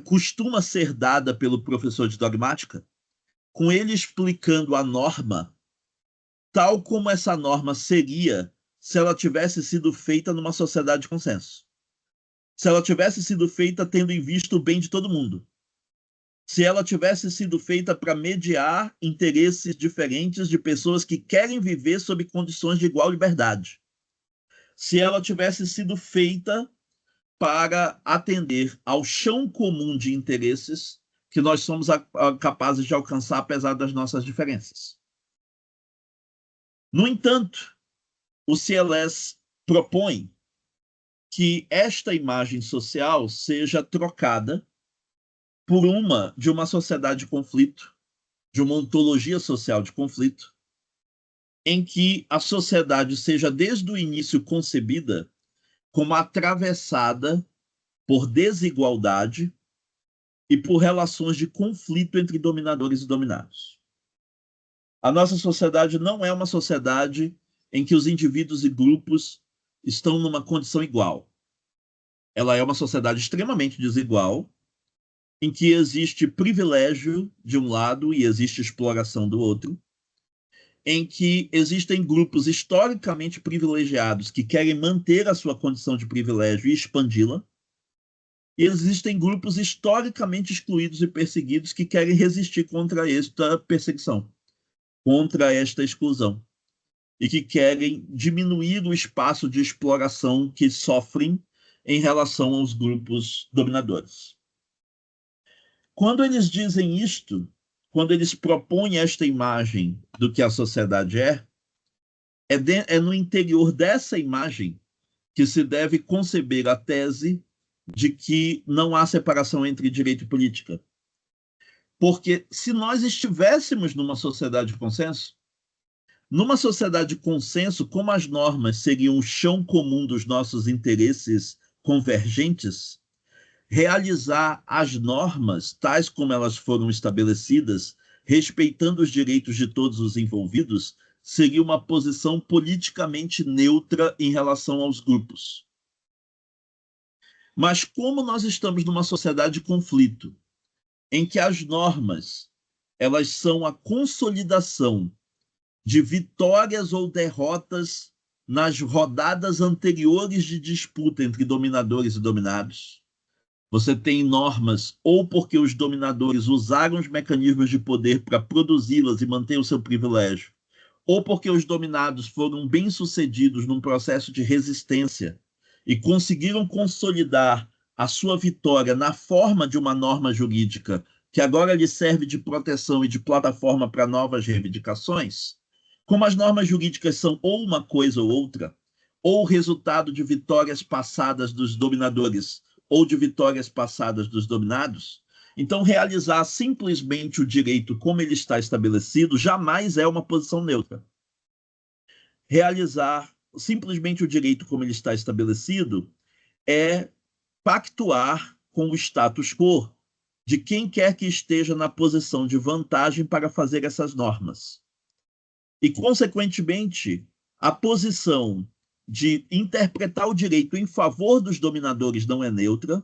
costuma ser dada pelo professor de dogmática, com ele explicando a norma tal como essa norma seria se ela tivesse sido feita numa sociedade de consenso. Se ela tivesse sido feita tendo em vista o bem de todo mundo. Se ela tivesse sido feita para mediar interesses diferentes de pessoas que querem viver sob condições de igual liberdade. Se ela tivesse sido feita para atender ao chão comum de interesses que nós somos capazes de alcançar apesar das nossas diferenças. No entanto, o CLS propõe que esta imagem social seja trocada por uma de uma sociedade de conflito, de uma ontologia social de conflito, em que a sociedade seja desde o início concebida como atravessada por desigualdade e por relações de conflito entre dominadores e dominados. A nossa sociedade não é uma sociedade em que os indivíduos e grupos estão numa condição igual. Ela é uma sociedade extremamente desigual, em que existe privilégio de um lado e existe exploração do outro, em que existem grupos historicamente privilegiados que querem manter a sua condição de privilégio e expandi-la, e existem grupos historicamente excluídos e perseguidos que querem resistir contra esta perseguição, contra esta exclusão, e que querem diminuir o espaço de exploração que sofrem em relação aos grupos dominadores. Quando eles dizem isto, quando eles propõem esta imagem do que a sociedade é no interior dessa imagem que se deve conceber a tese de que não há separação entre direito e política. Porque se nós estivéssemos numa sociedade de consenso, como as normas seriam o chão comum dos nossos interesses convergentes, realizar as normas, tais como elas foram estabelecidas, respeitando os direitos de todos os envolvidos, seria uma posição politicamente neutra em relação aos grupos. Mas como nós estamos numa sociedade de conflito, em que as normas elas são a consolidação de vitórias ou derrotas nas rodadas anteriores de disputa entre dominadores e dominados, você tem normas ou porque os dominadores usaram os mecanismos de poder para produzi-las e manter o seu privilégio, ou porque os dominados foram bem-sucedidos num processo de resistência e conseguiram consolidar a sua vitória na forma de uma norma jurídica que agora lhe serve de proteção e de plataforma para novas reivindicações, como as normas jurídicas são ou uma coisa ou outra, ou resultado de vitórias passadas dos dominadores ou de vitórias passadas dos dominados, então realizar simplesmente o direito como ele está estabelecido jamais é uma posição neutra. Realizar simplesmente o direito como ele está estabelecido é pactuar com o status quo de quem quer que esteja na posição de vantagem para fazer essas normas. E, consequentemente, a posição de interpretar o direito em favor dos dominadores não é neutra,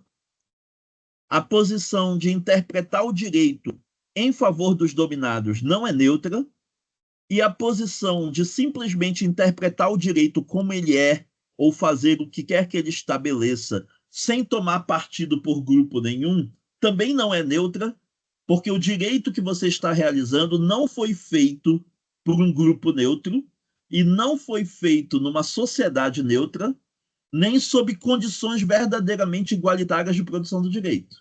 a posição de interpretar o direito em favor dos dominados não é neutra, e a posição de simplesmente interpretar o direito como ele é, ou fazer o que quer que ele estabeleça, sem tomar partido por grupo nenhum, também não é neutra, porque o direito que você está realizando não foi feito por um grupo neutro e não foi feito numa sociedade neutra, nem sob condições verdadeiramente igualitárias de produção do direito.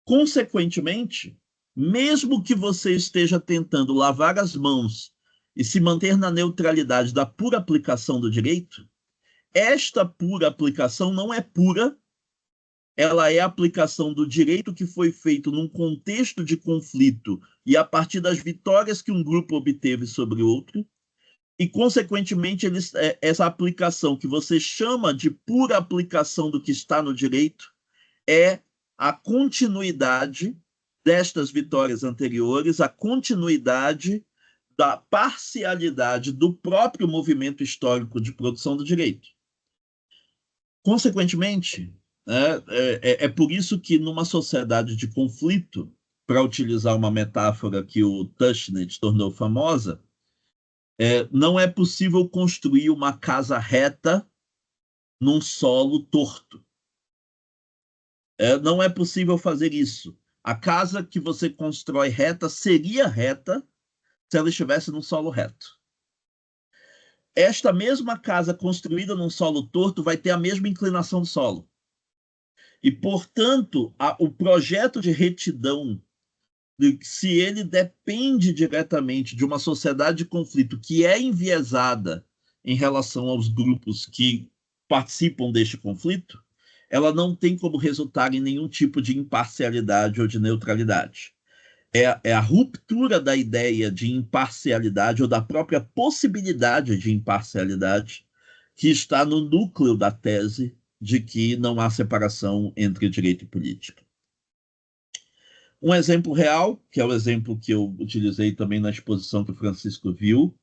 Consequentemente, mesmo que você esteja tentando lavar as mãos e se manter na neutralidade da pura aplicação do direito, esta pura aplicação não é pura, ela é a aplicação do direito que foi feito num contexto de conflito e a partir das vitórias que um grupo obteve sobre outro, e, consequentemente, essa aplicação que você chama de pura aplicação do que está no direito é a continuidade destas vitórias anteriores, a continuidade da parcialidade do próprio movimento histórico de produção do direito. Consequentemente, é por isso que numa sociedade de conflito, para utilizar uma metáfora que o Tushnet tornou famosa, não é possível construir uma casa reta num solo torto. Não é possível fazer isso. A casa que você constrói reta seria reta se ela estivesse num solo reto. Esta mesma casa construída num solo torto vai ter a mesma inclinação do solo. E, portanto, o projeto de retidão, se ele depende diretamente de uma sociedade de conflito que é enviesada em relação aos grupos que participam deste conflito, ela não tem como resultar em nenhum tipo de imparcialidade ou de neutralidade. É a ruptura da ideia de imparcialidade ou da própria possibilidade de imparcialidade que está no núcleo da tese de que não há separação entre direito e política. Um exemplo real, que é o exemplo que eu utilizei também na exposição que o Francisco viu,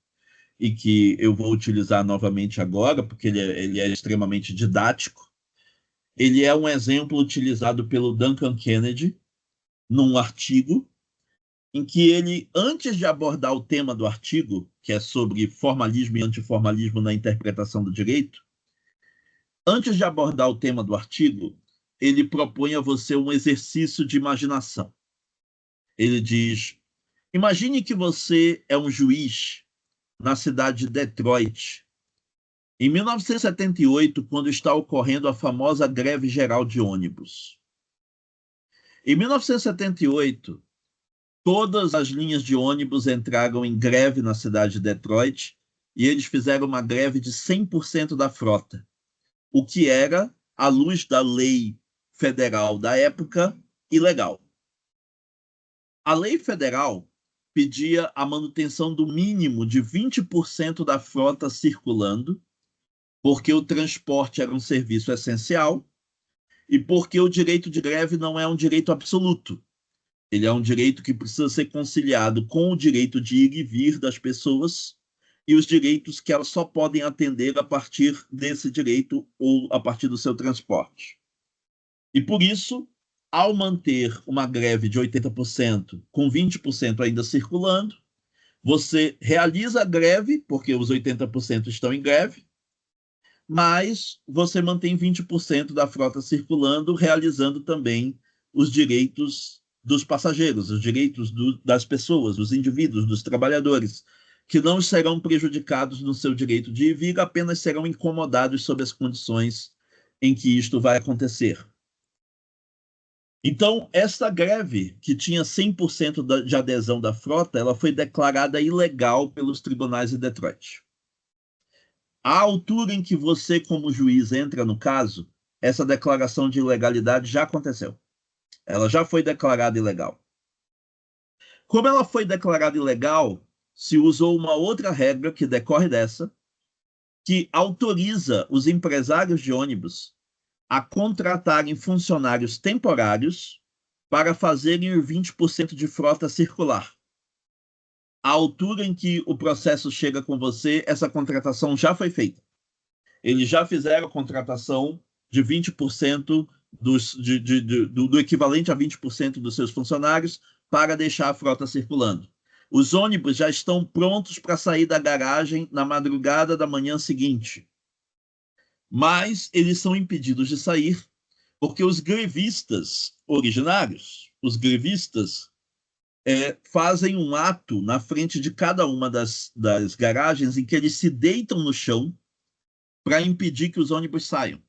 e que eu vou utilizar novamente agora, porque ele é extremamente didático. Ele é um exemplo utilizado pelo Duncan Kennedy num artigo em que ele, antes de abordar o tema do artigo, que é sobre formalismo e antiformalismo na interpretação do direito, antes de abordar o tema do artigo, ele propõe a você um exercício de imaginação. Ele diz: imagine que você é um juiz na cidade de Detroit, em 1978, quando está ocorrendo a famosa greve geral de ônibus. Em 1978, todas as linhas de ônibus entraram em greve na cidade de Detroit e eles fizeram uma greve de 100% da frota, o que era, à luz da lei federal da época, ilegal. A lei federal pedia a manutenção do mínimo de 20% da frota circulando, porque o transporte era um serviço essencial e porque o direito de greve não é um direito absoluto. Ele é um direito que precisa ser conciliado com o direito de ir e vir das pessoas e os direitos que elas só podem atender a partir desse direito ou a partir do seu transporte. E por isso, ao manter uma greve de 80%, com 20% ainda circulando, você realiza a greve, porque os 80% estão em greve, mas você mantém 20% da frota circulando, realizando também os direitos dos passageiros, os direitos das pessoas, dos indivíduos, dos trabalhadores, que não serão prejudicados no seu direito de ir e vir, apenas serão incomodados sob as condições em que isto vai acontecer. Então, essa greve, que tinha 100% de adesão da frota, ela foi declarada ilegal pelos tribunais de Detroit. À altura em que você, como juiz, entra no caso, essa declaração de ilegalidade já aconteceu. Ela já foi declarada ilegal. Como ela foi declarada ilegal, se usou uma outra regra que decorre dessa, que autoriza os empresários de ônibus a contratarem funcionários temporários para fazerem os 20% de frota circular. À altura em que o processo chega com você, essa contratação já foi feita. Eles já fizeram a contratação de 20% do equivalente a 20% dos seus funcionários para deixar a frota circulando. Os ônibus já estão prontos para sair da garagem na madrugada da manhã seguinte. Mas eles são impedidos de sair porque os grevistas originários, os grevistas, fazem um ato na frente de cada uma das garagens em que eles se deitam no chão para impedir que os ônibus saiam,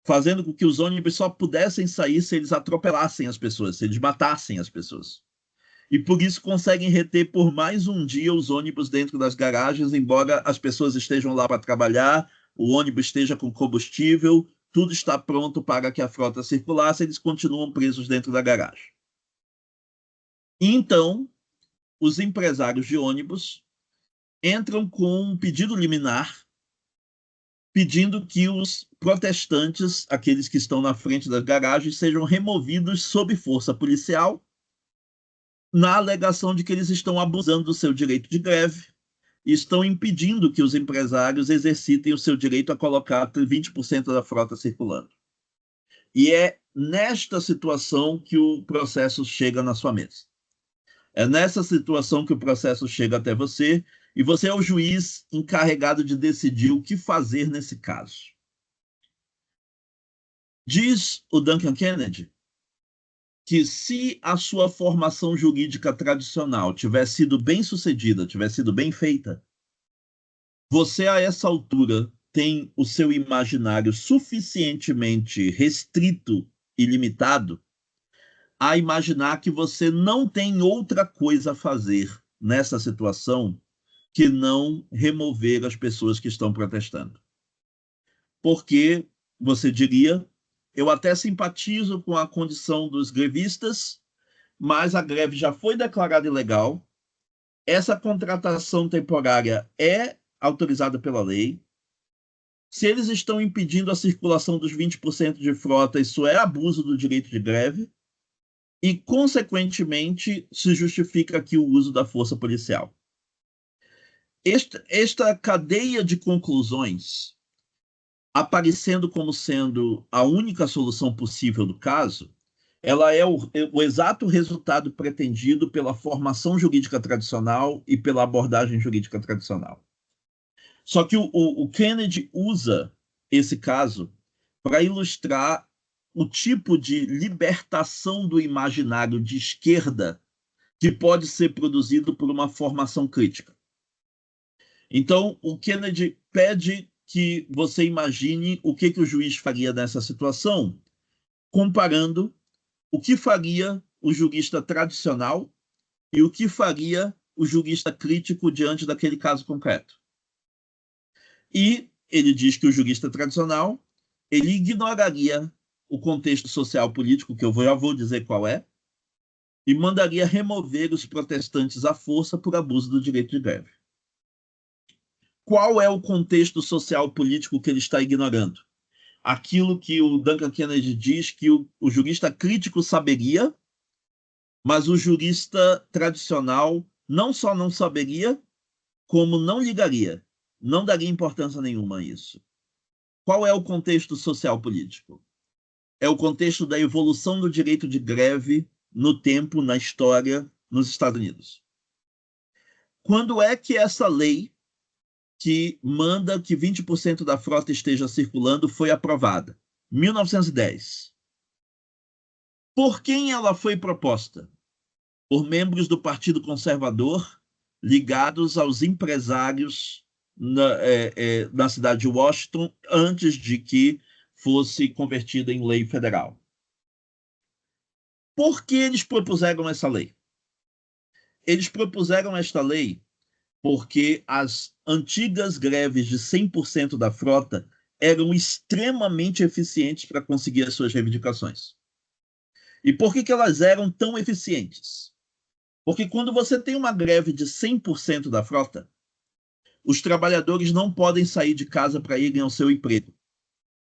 fazendo com que os ônibus só pudessem sair se eles atropelassem as pessoas, se eles matassem as pessoas. E por isso conseguem reter por mais um dia os ônibus dentro das garagens, embora as pessoas estejam lá para trabalhar, o ônibus esteja com combustível, tudo está pronto para que a frota circulasse, eles continuam presos dentro da garagem. Então, os empresários de ônibus entram com um pedido liminar pedindo que os protestantes, aqueles que estão na frente das garagens, sejam removidos sob força policial, na alegação de que eles estão abusando do seu direito de greve e estão impedindo que os empresários exercitem o seu direito a colocar 20% da frota circulando. E é nesta situação que o processo chega na sua mesa. É nessa situação que o processo chega até você, e você é o juiz encarregado de decidir o que fazer nesse caso. Diz o Duncan Kennedy que se a sua formação jurídica tradicional tiver sido bem sucedida, tiver sido bem feita, você a essa altura tem o seu imaginário suficientemente restrito e limitado a imaginar que você não tem outra coisa a fazer nessa situação que não remover as pessoas que estão protestando. Porque, você diria, eu até simpatizo com a condição dos grevistas, mas a greve já foi declarada ilegal, essa contratação temporária é autorizada pela lei, se eles estão impedindo a circulação dos 20% de frota, isso é abuso do direito de greve, e, consequentemente, se justifica aqui o uso da força policial. Esta cadeia de conclusões, aparecendo como sendo a única solução possível do caso, ela é o exato resultado pretendido pela formação jurídica tradicional e pela abordagem jurídica tradicional. Só que o Kennedy usa esse caso para ilustrar o tipo de libertação do imaginário de esquerda que pode ser produzido por uma formação crítica. Então, o Kennedy pede que você imagine o que o juiz faria nessa situação, comparando o que faria o jurista tradicional e o que faria o jurista crítico diante daquele caso concreto. E ele diz que o jurista tradicional, ele ignoraria o contexto social político, que eu já vou dizer qual é, e mandaria remover os protestantes à força por abuso do direito de greve. Qual é o contexto social político que ele está ignorando? Aquilo que o Duncan Kennedy diz que o jurista crítico saberia, mas o jurista tradicional não só não saberia, como não ligaria, não daria importância nenhuma a isso. Qual é o contexto social político? É o contexto da evolução do direito de greve no tempo, na história, nos Estados Unidos. Quando é que essa lei que manda que 20% da frota esteja circulando foi aprovada? 1910. Por quem ela foi proposta? Por membros do Partido Conservador ligados aos empresários na cidade de Washington, antes de que fosse convertida em lei federal. Por que eles propuseram essa lei? Eles propuseram esta lei porque as antigas greves de 100% da frota eram extremamente eficientes para conseguir as suas reivindicações. E por que elas eram tão eficientes? Porque quando você tem uma greve de 100% da frota, os trabalhadores não podem sair de casa para irem ao seu emprego.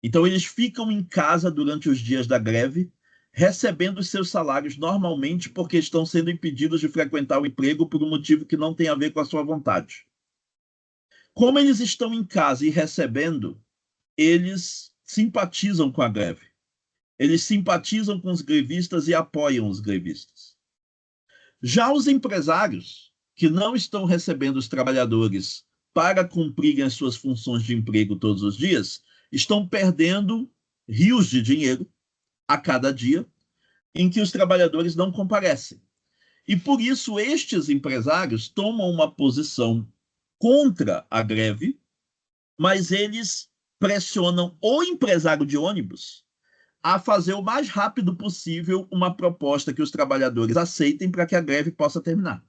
Então, eles ficam em casa durante os dias da greve, recebendo os seus salários normalmente porque estão sendo impedidos de frequentar o emprego por um motivo que não tem a ver com a sua vontade. Como eles estão em casa e recebendo, eles simpatizam com a greve. Eles simpatizam com os grevistas e apoiam os grevistas. Já os empresários, que não estão recebendo os trabalhadores para cumprirem as suas funções de emprego todos os dias, estão perdendo rios de dinheiro a cada dia em que os trabalhadores não comparecem. E por isso estes empresários tomam uma posição contra a greve, mas eles pressionam o empresário de ônibus a fazer o mais rápido possível uma proposta que os trabalhadores aceitem para que a greve possa terminar.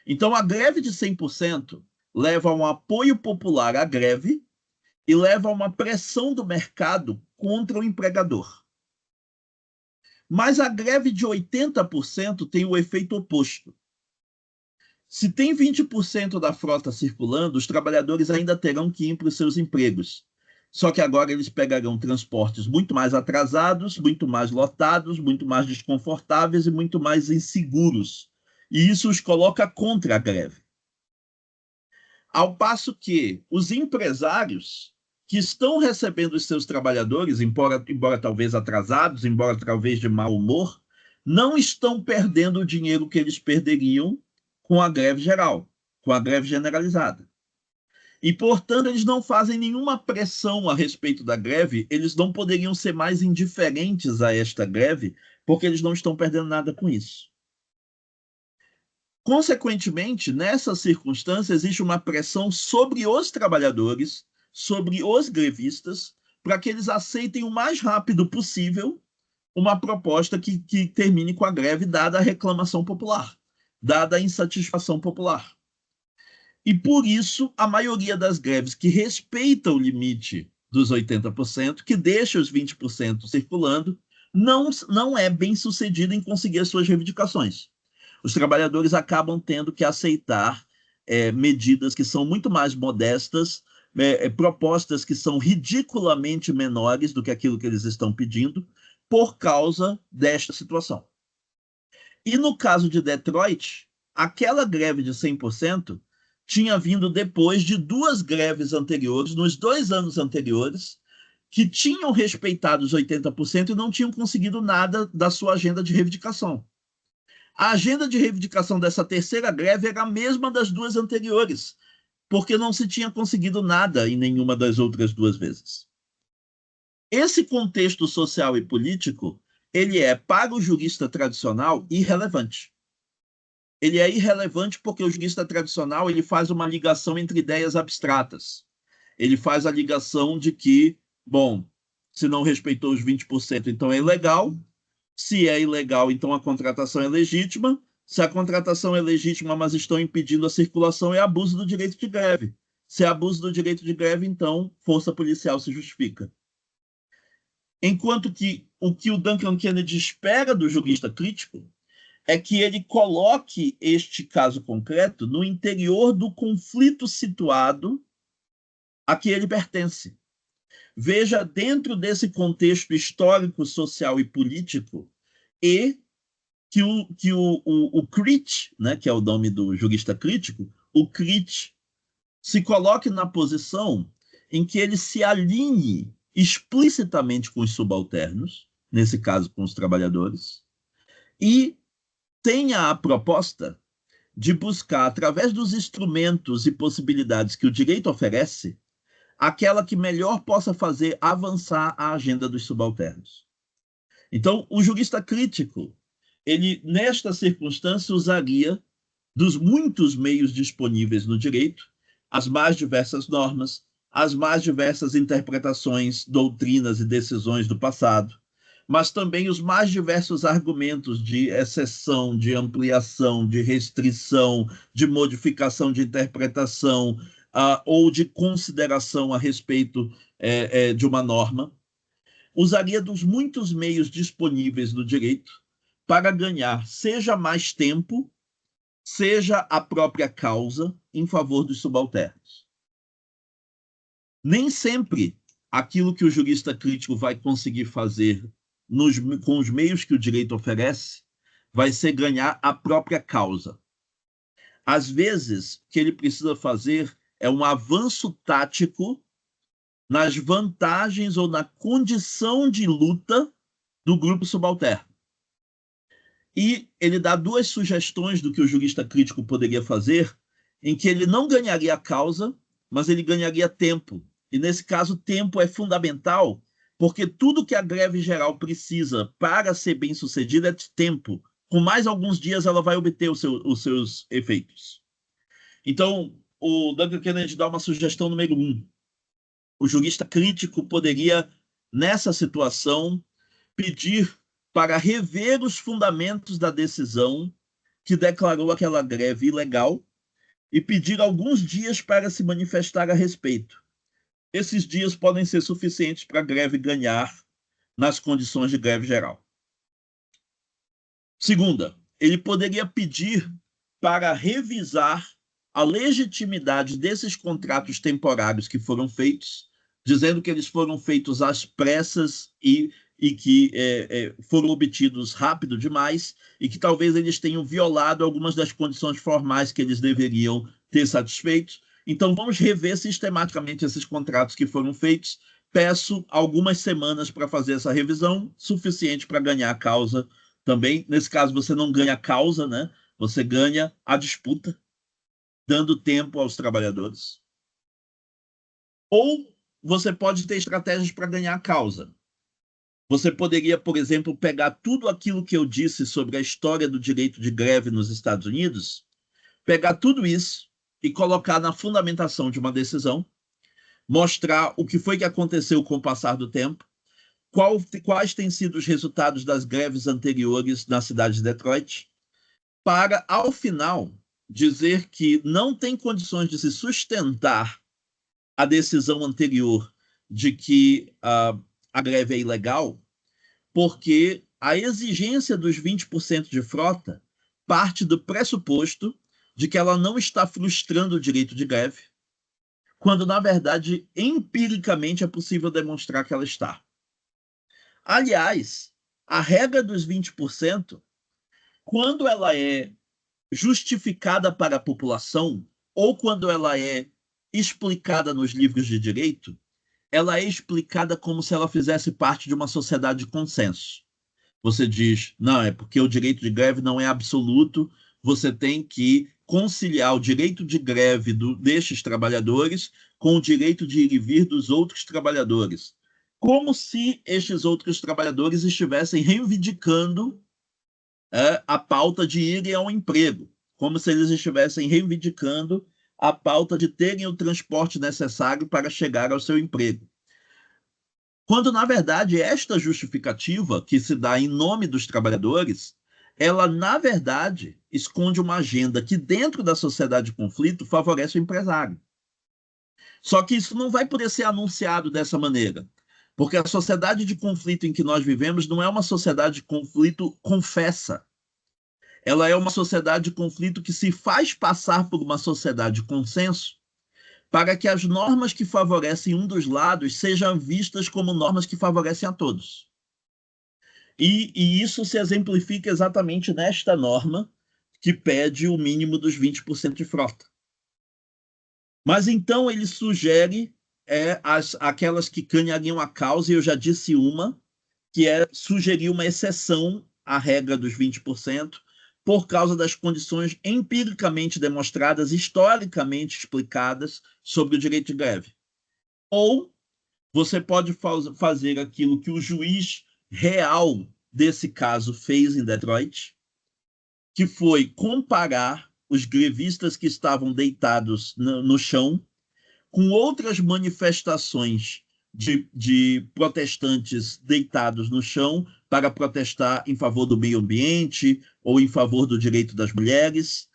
Então, a greve de 100% leva a um apoio popular à greve e leva a uma pressão do mercado contra o empregador. Mas a greve de 80% tem o efeito oposto. Se tem 20% da frota circulando, os trabalhadores ainda terão que ir para os seus empregos. Só que agora eles pegarão transportes muito mais atrasados, muito mais lotados, muito mais desconfortáveis e muito mais inseguros. E isso os coloca contra a greve. Ao passo que os empresários que estão recebendo os seus trabalhadores, embora talvez atrasados, embora talvez de mau humor, não estão perdendo o dinheiro que eles perderiam com a greve geral, com a greve generalizada. E, portanto, eles não fazem nenhuma pressão a respeito da greve, eles não poderiam ser mais indiferentes a esta greve, porque eles não estão perdendo nada com isso. Consequentemente, nessa circunstância, existe uma pressão sobre os trabalhadores, sobre os grevistas, para que eles aceitem o mais rápido possível uma proposta que termine com a greve, dada a reclamação popular, dada a insatisfação popular. E por isso, a maioria das greves que respeita o limite dos 80%, que deixa os 20% circulando, não é bem sucedida em conseguir as suas reivindicações. Os trabalhadores acabam tendo que aceitar medidas que são muito mais modestas, propostas que são ridiculamente menores do que aquilo que eles estão pedindo, por causa desta situação. E no caso de Detroit, aquela greve de 100% tinha vindo depois de duas greves anteriores, nos 2 anos anteriores, que tinham respeitado os 80% e não tinham conseguido nada da sua agenda de reivindicação. A agenda de reivindicação dessa terceira greve era a mesma das duas anteriores, porque não se tinha conseguido nada em nenhuma das outras duas vezes. Esse contexto social e político, ele é, para o jurista tradicional, irrelevante. Ele é irrelevante porque o jurista tradicional ele faz uma ligação entre ideias abstratas. Ele faz a ligação de que, bom, se não respeitou os 20%, então é ilegal. Se é ilegal, então a contratação é legítima. Se a contratação é legítima, mas estão impedindo a circulação, é abuso do direito de greve. Se é abuso do direito de greve, então força policial se justifica. Enquanto que o Duncan Kennedy espera do jurista crítico é que ele coloque este caso concreto no interior do conflito situado a que ele pertence. Veja, dentro desse contexto histórico, social e político, e que o Crit, né, que é o nome do jurista crítico, o Crit se coloque na posição em que ele se alinhe explicitamente com os subalternos, nesse caso com os trabalhadores, e tenha a proposta de buscar, através dos instrumentos e possibilidades que o direito oferece, aquela que melhor possa fazer avançar a agenda dos subalternos. Então, o jurista crítico, ele, nesta circunstância, usaria dos muitos meios disponíveis no direito, as mais diversas normas, as mais diversas interpretações, doutrinas e decisões do passado, mas também os mais diversos argumentos de exceção, de ampliação, de restrição, de modificação de interpretação ou de consideração a respeito de uma norma. Usaria dos muitos meios disponíveis no direito para ganhar, seja mais tempo, seja a própria causa em favor dos subalternos. Nem sempre aquilo que o jurista crítico vai conseguir fazer com os meios que o direito oferece vai ser ganhar a própria causa. Às vezes, o que ele precisa fazer é um avanço tático nas vantagens ou na condição de luta do grupo subalterno. E ele dá duas sugestões do que o jurista crítico poderia fazer, em que ele não ganharia a causa, mas ele ganharia tempo. E, nesse caso, tempo é fundamental, porque tudo que a greve geral precisa para ser bem-sucedida é de tempo. Com mais alguns dias, ela vai obter os seus efeitos. Então, o Duncan Kennedy dá uma sugestão número 1. O jurista crítico poderia, nessa situação, pedir para rever os fundamentos da decisão que declarou aquela greve ilegal e pedir alguns dias para se manifestar a respeito. Esses dias podem ser suficientes para a greve ganhar nas condições de greve geral. Segunda, ele poderia pedir para revisar a legitimidade desses contratos temporários que foram feitos, dizendo que eles foram feitos às pressas e que foram obtidos rápido demais e que talvez eles tenham violado algumas das condições formais que eles deveriam ter satisfeito. Então, vamos rever sistematicamente esses contratos que foram feitos. Peço algumas semanas para fazer essa revisão, suficiente para ganhar a causa também. Nesse caso, você não ganha a causa, né? Você ganha a disputa, dando tempo aos trabalhadores. Ou você pode ter estratégias para ganhar a causa. Você poderia, por exemplo, pegar tudo aquilo que eu disse sobre a história do direito de greve nos Estados Unidos, pegar tudo isso e colocar na fundamentação de uma decisão, mostrar o que foi que aconteceu com o passar do tempo, quais têm sido os resultados das greves anteriores na cidade de Detroit, para, ao final, dizer que não tem condições de se sustentar a decisão anterior de que a greve é ilegal, porque a exigência dos 20% de frota parte do pressuposto de que ela não está frustrando o direito de greve, quando, na verdade, empiricamente é possível demonstrar que ela está. Aliás, a regra dos 20%, quando ela é justificada para a população ou quando ela é explicada nos livros de direito, ela é explicada como se ela fizesse parte de uma sociedade de consenso. Você diz, não, é porque o direito de greve não é absoluto, você tem que conciliar o direito de greve destes trabalhadores com o direito de ir e vir dos outros trabalhadores, como se estes outros trabalhadores estivessem reivindicando a pauta de irem ao emprego, como se eles estivessem reivindicando a pauta de terem o transporte necessário para chegar ao seu emprego. Quando, na verdade, esta justificativa, que se dá em nome dos trabalhadores, ela, na verdade, esconde uma agenda que, dentro da sociedade de conflito, favorece o empresário. Só que isso não vai poder ser anunciado dessa maneira, porque a sociedade de conflito em que nós vivemos não é uma sociedade de conflito confessa. Ela é uma sociedade de conflito que se faz passar por uma sociedade de consenso para que as normas que favorecem um dos lados sejam vistas como normas que favorecem a todos. E isso se exemplifica exatamente nesta norma que pede o mínimo dos 20% de frota. Mas então ele sugere aquelas que ganhariam a causa, e eu já disse uma, que é sugerir uma exceção à regra dos 20%, por causa das condições empiricamente demonstradas, historicamente explicadas sobre o direito de greve. Ou você pode fazer aquilo que o juiz real desse caso fez em Detroit, que foi comparar os grevistas que estavam deitados no chão com outras manifestações de protestantes deitados no chão para protestar em favor do meio ambiente ou em favor do direito das mulheres,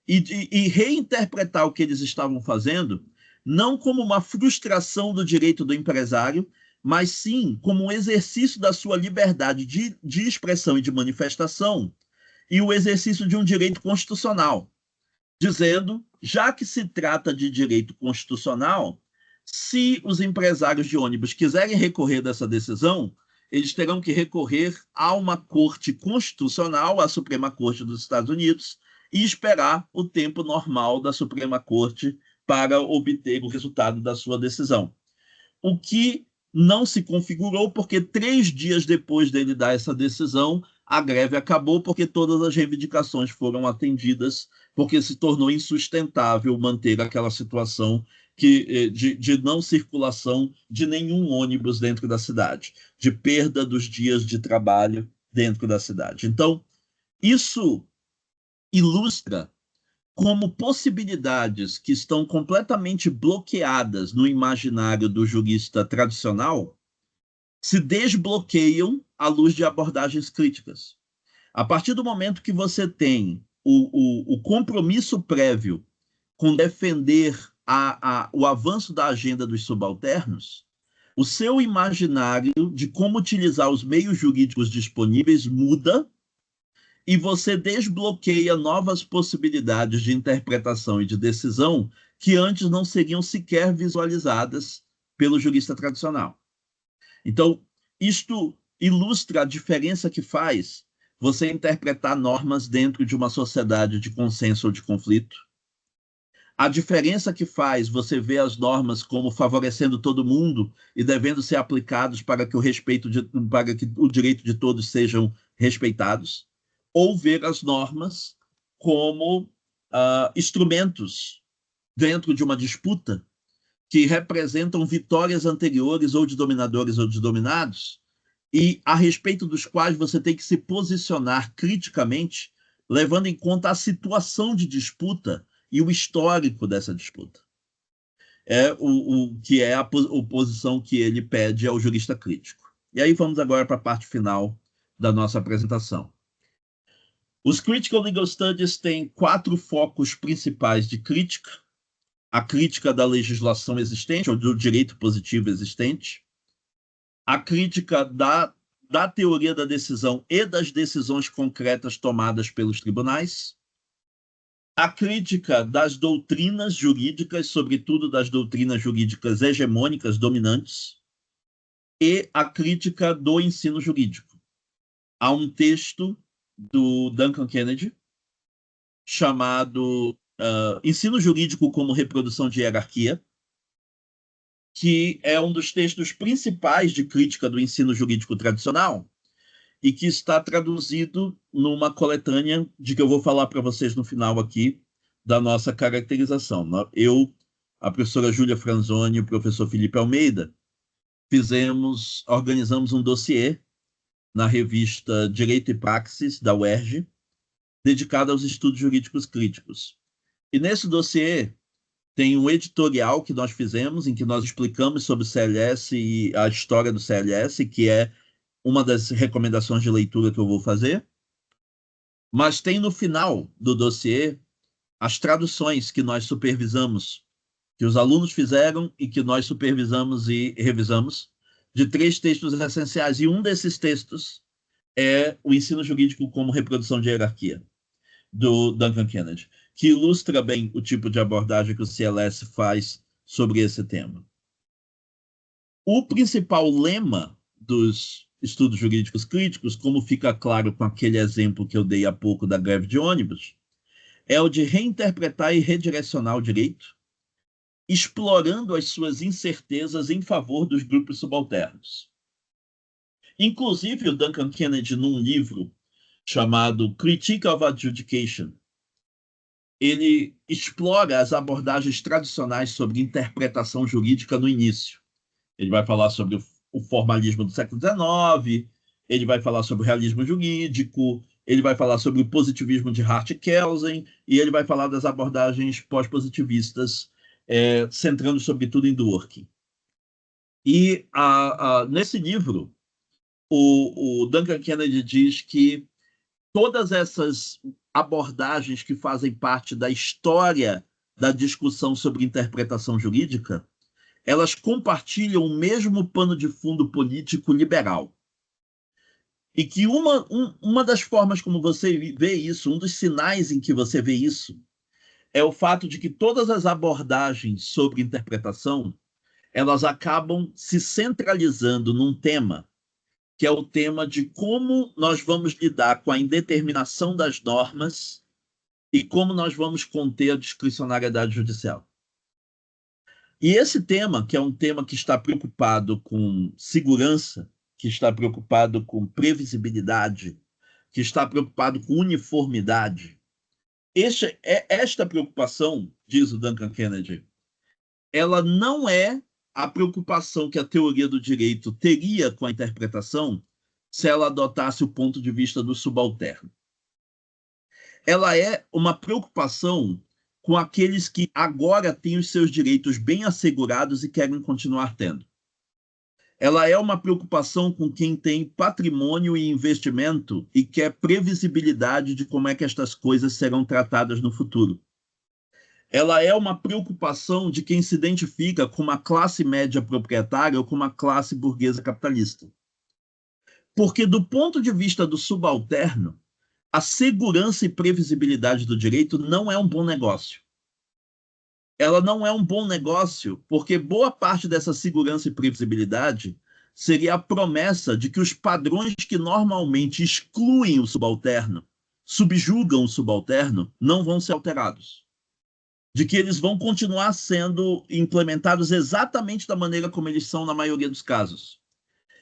e reinterpretar o que eles estavam fazendo, não como uma frustração do direito do empresário, mas sim como um exercício da sua liberdade de expressão e de manifestação, e o exercício de um direito constitucional, dizendo, já que se trata de direito constitucional, se os empresários de ônibus quiserem recorrer dessa decisão, eles terão que recorrer a uma corte constitucional, a Suprema Corte dos Estados Unidos, e esperar o tempo normal da Suprema Corte para obter o resultado da sua decisão. O que não se configurou porque 3 dias depois dele dar essa decisão, a greve acabou porque todas as reivindicações foram atendidas, porque se tornou insustentável manter aquela situação de não circulação de nenhum ônibus dentro da cidade, de perda dos dias de trabalho dentro da cidade. Então, isso ilustra como possibilidades que estão completamente bloqueadas no imaginário do jurista tradicional se desbloqueiam à luz de abordagens críticas. A partir do momento que você tem o compromisso prévio com defender o avanço da agenda dos subalternos, o seu imaginário de como utilizar os meios jurídicos disponíveis muda e você desbloqueia novas possibilidades de interpretação e de decisão que antes não seriam sequer visualizadas pelo jurista tradicional. Então, isto ilustra a diferença que faz você interpretar normas dentro de uma sociedade de consenso ou de conflito, a diferença que faz você ver as normas como favorecendo todo mundo e devendo ser aplicados para que para que o direito de todos sejam respeitados, ou ver as normas como instrumentos dentro de uma disputa que representam vitórias anteriores ou de dominadores ou de dominados, e a respeito dos quais você tem que se posicionar criticamente, levando em conta a situação de disputa e o histórico dessa disputa. É o que é a posição que ele pede ao jurista crítico. E aí vamos agora para a parte final da nossa apresentação. Os Critical Legal Studies têm 4 focos principais de crítica: a crítica da legislação existente, ou do direito positivo existente, a crítica da teoria da decisão e das decisões concretas tomadas pelos tribunais, a crítica das doutrinas jurídicas, sobretudo das doutrinas jurídicas hegemônicas dominantes, e a crítica do ensino jurídico. Há um texto do Duncan Kennedy chamado Ensino Jurídico como Reprodução de Hierarquia, que é um dos textos principais de crítica do ensino jurídico tradicional e que está traduzido numa coletânea de que eu vou falar para vocês no final aqui, da nossa caracterização. Eu, a professora Júlia Franzoni e o professor Felipe Almeida organizamos um dossiê na revista Direito e Praxis, da UERJ, dedicado aos estudos jurídicos críticos. E nesse dossiê tem um editorial que nós fizemos, em que nós explicamos sobre o CLS e a história do CLS, que é uma das recomendações de leitura que eu vou fazer. Mas tem no final do dossiê as traduções que nós supervisamos, que os alunos fizeram e que nós supervisamos e revisamos, de 3 textos essenciais. E um desses textos é o Ensino Jurídico como Reprodução de Hierarquia, do Duncan Kennedy, que ilustra bem o tipo de abordagem que o CLS faz sobre esse tema. O principal lema dos estudos jurídicos críticos, como fica claro com aquele exemplo que eu dei há pouco da greve de ônibus, é o de reinterpretar e redirecionar o direito, explorando as suas incertezas em favor dos grupos subalternos. Inclusive, o Duncan Kennedy, num livro chamado Critique of Adjudication, ele explora as abordagens tradicionais sobre interpretação jurídica no início. Ele vai falar sobre o formalismo do século XIX, ele vai falar sobre o realismo jurídico, ele vai falar sobre o positivismo de Hart e Kelsen, e ele vai falar das abordagens pós-positivistas, centrando sobretudo em Dworkin. E nesse livro, o Duncan Kennedy diz que todas essas abordagens que fazem parte da história da discussão sobre interpretação jurídica, elas compartilham o mesmo pano de fundo político liberal. E que uma das formas como você vê isso, um dos sinais em que você vê isso, é o fato de que todas as abordagens sobre interpretação, elas acabam se centralizando num tema, que é o tema de como nós vamos lidar com a indeterminação das normas e como nós vamos conter a discricionariedade judicial. E esse tema, que é um tema que está preocupado com segurança, que está preocupado com previsibilidade, que está preocupado com uniformidade, esta preocupação, diz o Duncan Kennedy, ela não é a preocupação que a teoria do direito teria com a interpretação se ela adotasse o ponto de vista do subalterno. Ela é uma preocupação com aqueles que agora têm os seus direitos bem assegurados e querem continuar tendo. Ela é uma preocupação com quem tem patrimônio e investimento e quer previsibilidade de como é que estas coisas serão tratadas no futuro. Ela é uma preocupação de quem se identifica com uma classe média proprietária ou com uma classe burguesa capitalista. Porque, do ponto de vista do subalterno, a segurança e previsibilidade do direito não é um bom negócio. Ela não é um bom negócio porque boa parte dessa segurança e previsibilidade seria a promessa de que os padrões que normalmente excluem o subalterno, subjugam o subalterno, não vão ser alterados. De que eles vão continuar sendo implementados exatamente da maneira como eles são na maioria dos casos.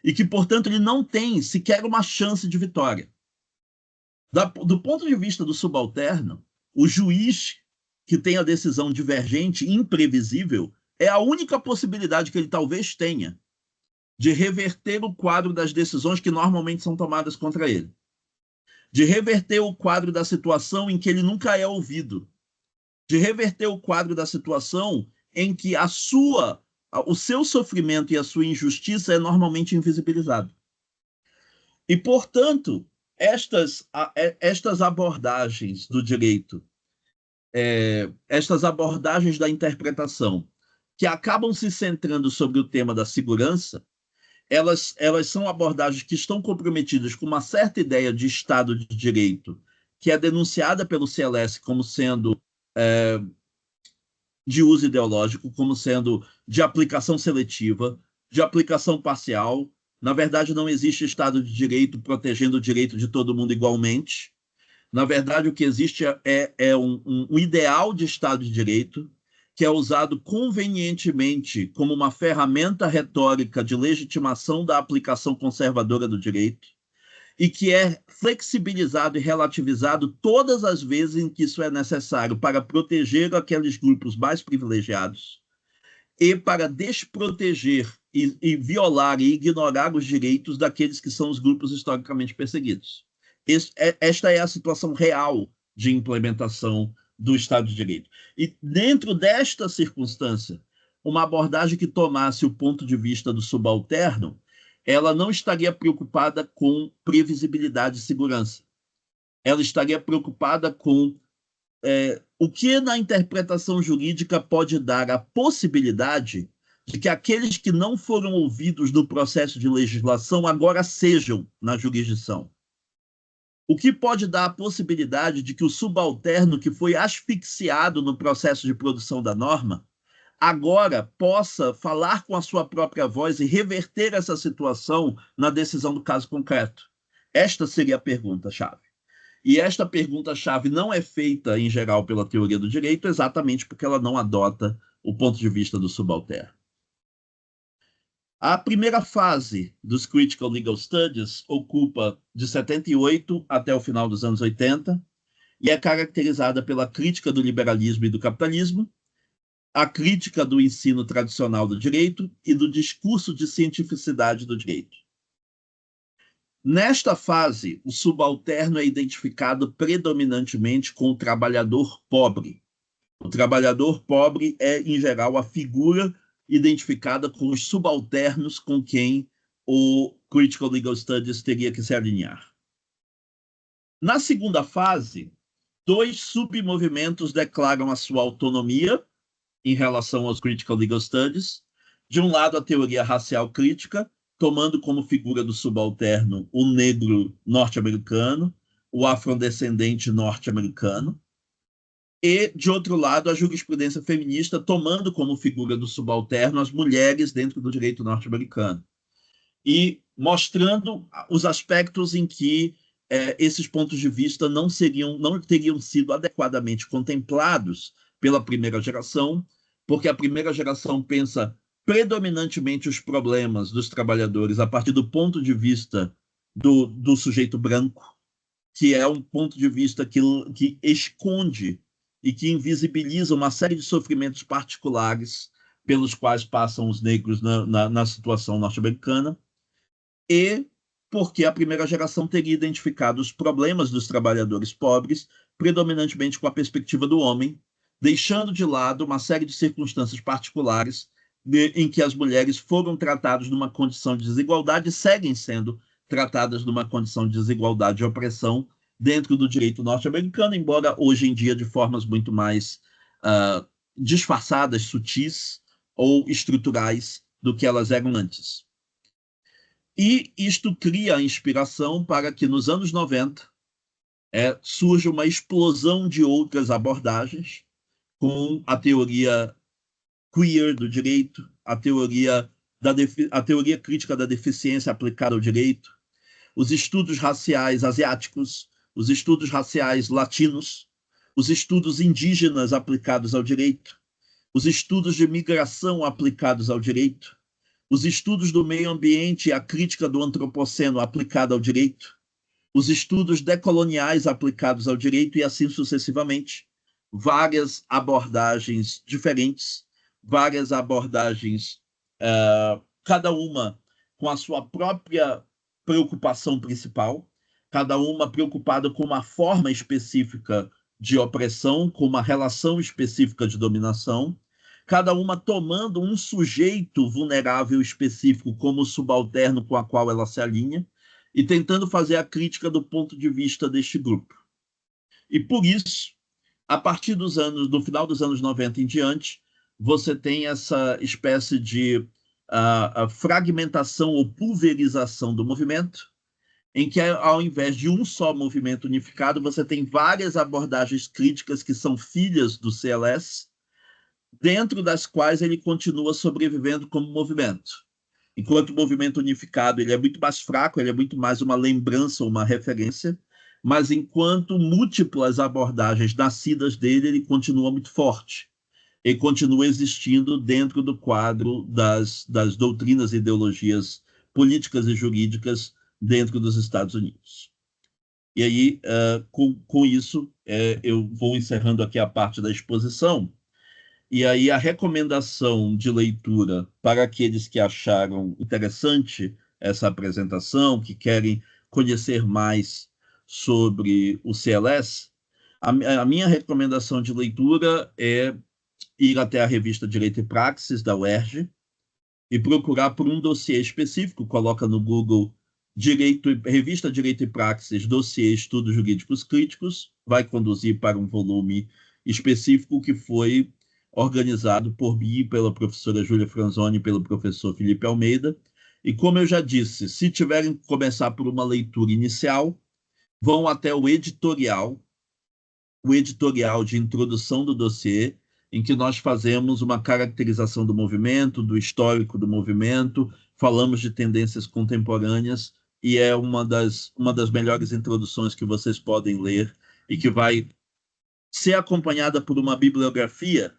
E que, portanto, ele não tem sequer uma chance de vitória. Do ponto de vista do subalterno, o juiz que tem a decisão divergente, imprevisível, é a única possibilidade que ele talvez tenha de reverter o quadro das decisões que normalmente são tomadas contra ele. De reverter o quadro da situação em que ele nunca é ouvido. De reverter o quadro da situação em que o seu sofrimento e a sua injustiça é normalmente invisibilizado. E, portanto, estas abordagens do direito, estas abordagens da interpretação, que acabam se centrando sobre o tema da segurança, elas são abordagens que estão comprometidas com uma certa ideia de Estado de Direito, que é denunciada pelo CLS como sendo de uso ideológico, como sendo de aplicação seletiva, de aplicação parcial. Na verdade, não existe Estado de Direito protegendo o direito de todo mundo igualmente. Na verdade, o que existe é um ideal de Estado de Direito que é usado convenientemente como uma ferramenta retórica de legitimação da aplicação conservadora do direito e que é flexibilizado e relativizado todas as vezes em que isso é necessário para proteger aqueles grupos mais privilegiados e para desproteger e violar e ignorar os direitos daqueles que são os grupos historicamente perseguidos. Esta é a situação real de implementação do Estado de Direito. E dentro desta circunstância, uma abordagem que tomasse o ponto de vista do subalterno, ela não estaria preocupada com previsibilidade e segurança. Ela estaria preocupada com o que na interpretação jurídica pode dar a possibilidade de que aqueles que não foram ouvidos no processo de legislação agora sejam na jurisdição. O que pode dar a possibilidade de que o subalterno que foi asfixiado no processo de produção da norma agora possa falar com a sua própria voz e reverter essa situação na decisão do caso concreto. Esta seria a pergunta-chave. E esta pergunta-chave não é feita, em geral, pela teoria do direito, exatamente porque ela não adota o ponto de vista do subalterno. A primeira fase dos Critical Legal Studies ocupa de 78 até o final dos anos 80 e é caracterizada pela crítica do liberalismo e do capitalismo, a crítica do ensino tradicional do direito e do discurso de cientificidade do direito. Nesta fase, o subalterno é identificado predominantemente com o trabalhador pobre. O trabalhador pobre é, em geral, a figura identificada com os subalternos com quem o Critical Legal Studies teria que se alinhar. Na segunda fase, dois submovimentos declaram a sua autonomia em relação aos Critical Legal Studies. De um lado, a teoria racial crítica, tomando como figura do subalterno o negro norte-americano, o afrodescendente norte-americano, e, de outro lado, a jurisprudência feminista tomando como figura do subalterno as mulheres dentro do direito norte-americano e mostrando os aspectos em que esses pontos de vista não teriam sido adequadamente contemplados pela primeira geração, porque a primeira geração pensa predominantemente os problemas dos trabalhadores a partir do ponto de vista do sujeito branco, que é um ponto de vista que esconde e que invisibiliza uma série de sofrimentos particulares pelos quais passam os negros na situação norte-americana, e porque a primeira geração teria identificado os problemas dos trabalhadores pobres predominantemente com a perspectiva do homem, deixando de lado uma série de circunstâncias particulares em que as mulheres foram tratadas numa condição de desigualdade e seguem sendo tratadas numa condição de desigualdade e opressão dentro do direito norte-americano, embora hoje em dia de formas muito mais disfarçadas, sutis ou estruturais do que elas eram antes. E isto cria a inspiração para que nos anos 90 surja uma explosão de outras abordagens, com a teoria queer do direito, a teoria crítica da deficiência aplicada ao direito, os estudos raciais asiáticos, os estudos raciais latinos, os estudos indígenas aplicados ao direito, os estudos de migração aplicados ao direito, os estudos do meio ambiente e a crítica do antropoceno aplicada ao direito, os estudos decoloniais aplicados ao direito e assim sucessivamente. Várias abordagens diferentes, várias abordagens, cada uma com a sua própria preocupação principal, cada uma preocupada com uma forma específica de opressão, com uma relação específica de dominação, cada uma tomando um sujeito vulnerável específico como subalterno com a qual ela se alinha e tentando fazer a crítica do ponto de vista deste grupo. E por isso, a partir do final dos anos 90 em diante, você tem essa espécie de fragmentação ou pulverização do movimento, em que, ao invés de um só movimento unificado, você tem várias abordagens críticas que são filhas do CLS, dentro das quais ele continua sobrevivendo como movimento. Enquanto o movimento unificado ele é muito mais fraco, ele é muito mais uma lembrança, uma referência, mas enquanto múltiplas abordagens nascidas dele, ele continua muito forte. Ele continua existindo dentro do quadro das doutrinas e ideologias políticas e jurídicas dentro dos Estados Unidos. E aí, com isso, eu vou encerrando aqui a parte da exposição. E aí a recomendação de leitura para aqueles que acharam interessante essa apresentação, que querem conhecer mais sobre o CLS, a minha recomendação de leitura é ir até a revista Direito e Praxis da UERJ e procurar por um dossiê específico, coloca no Google Revista Direito e Praxis, dossiê Estudos Jurídicos Críticos, vai conduzir para um volume específico que foi organizado por mim, pela professora Júlia Franzoni e pelo professor Felipe Almeida. E como eu já disse, se tiverem que começar por uma leitura inicial, vão até o editorial de introdução do dossiê, em que nós fazemos uma caracterização do movimento, do histórico do movimento, falamos de tendências contemporâneas, e é uma das melhores introduções que vocês podem ler, e que vai ser acompanhada por uma bibliografia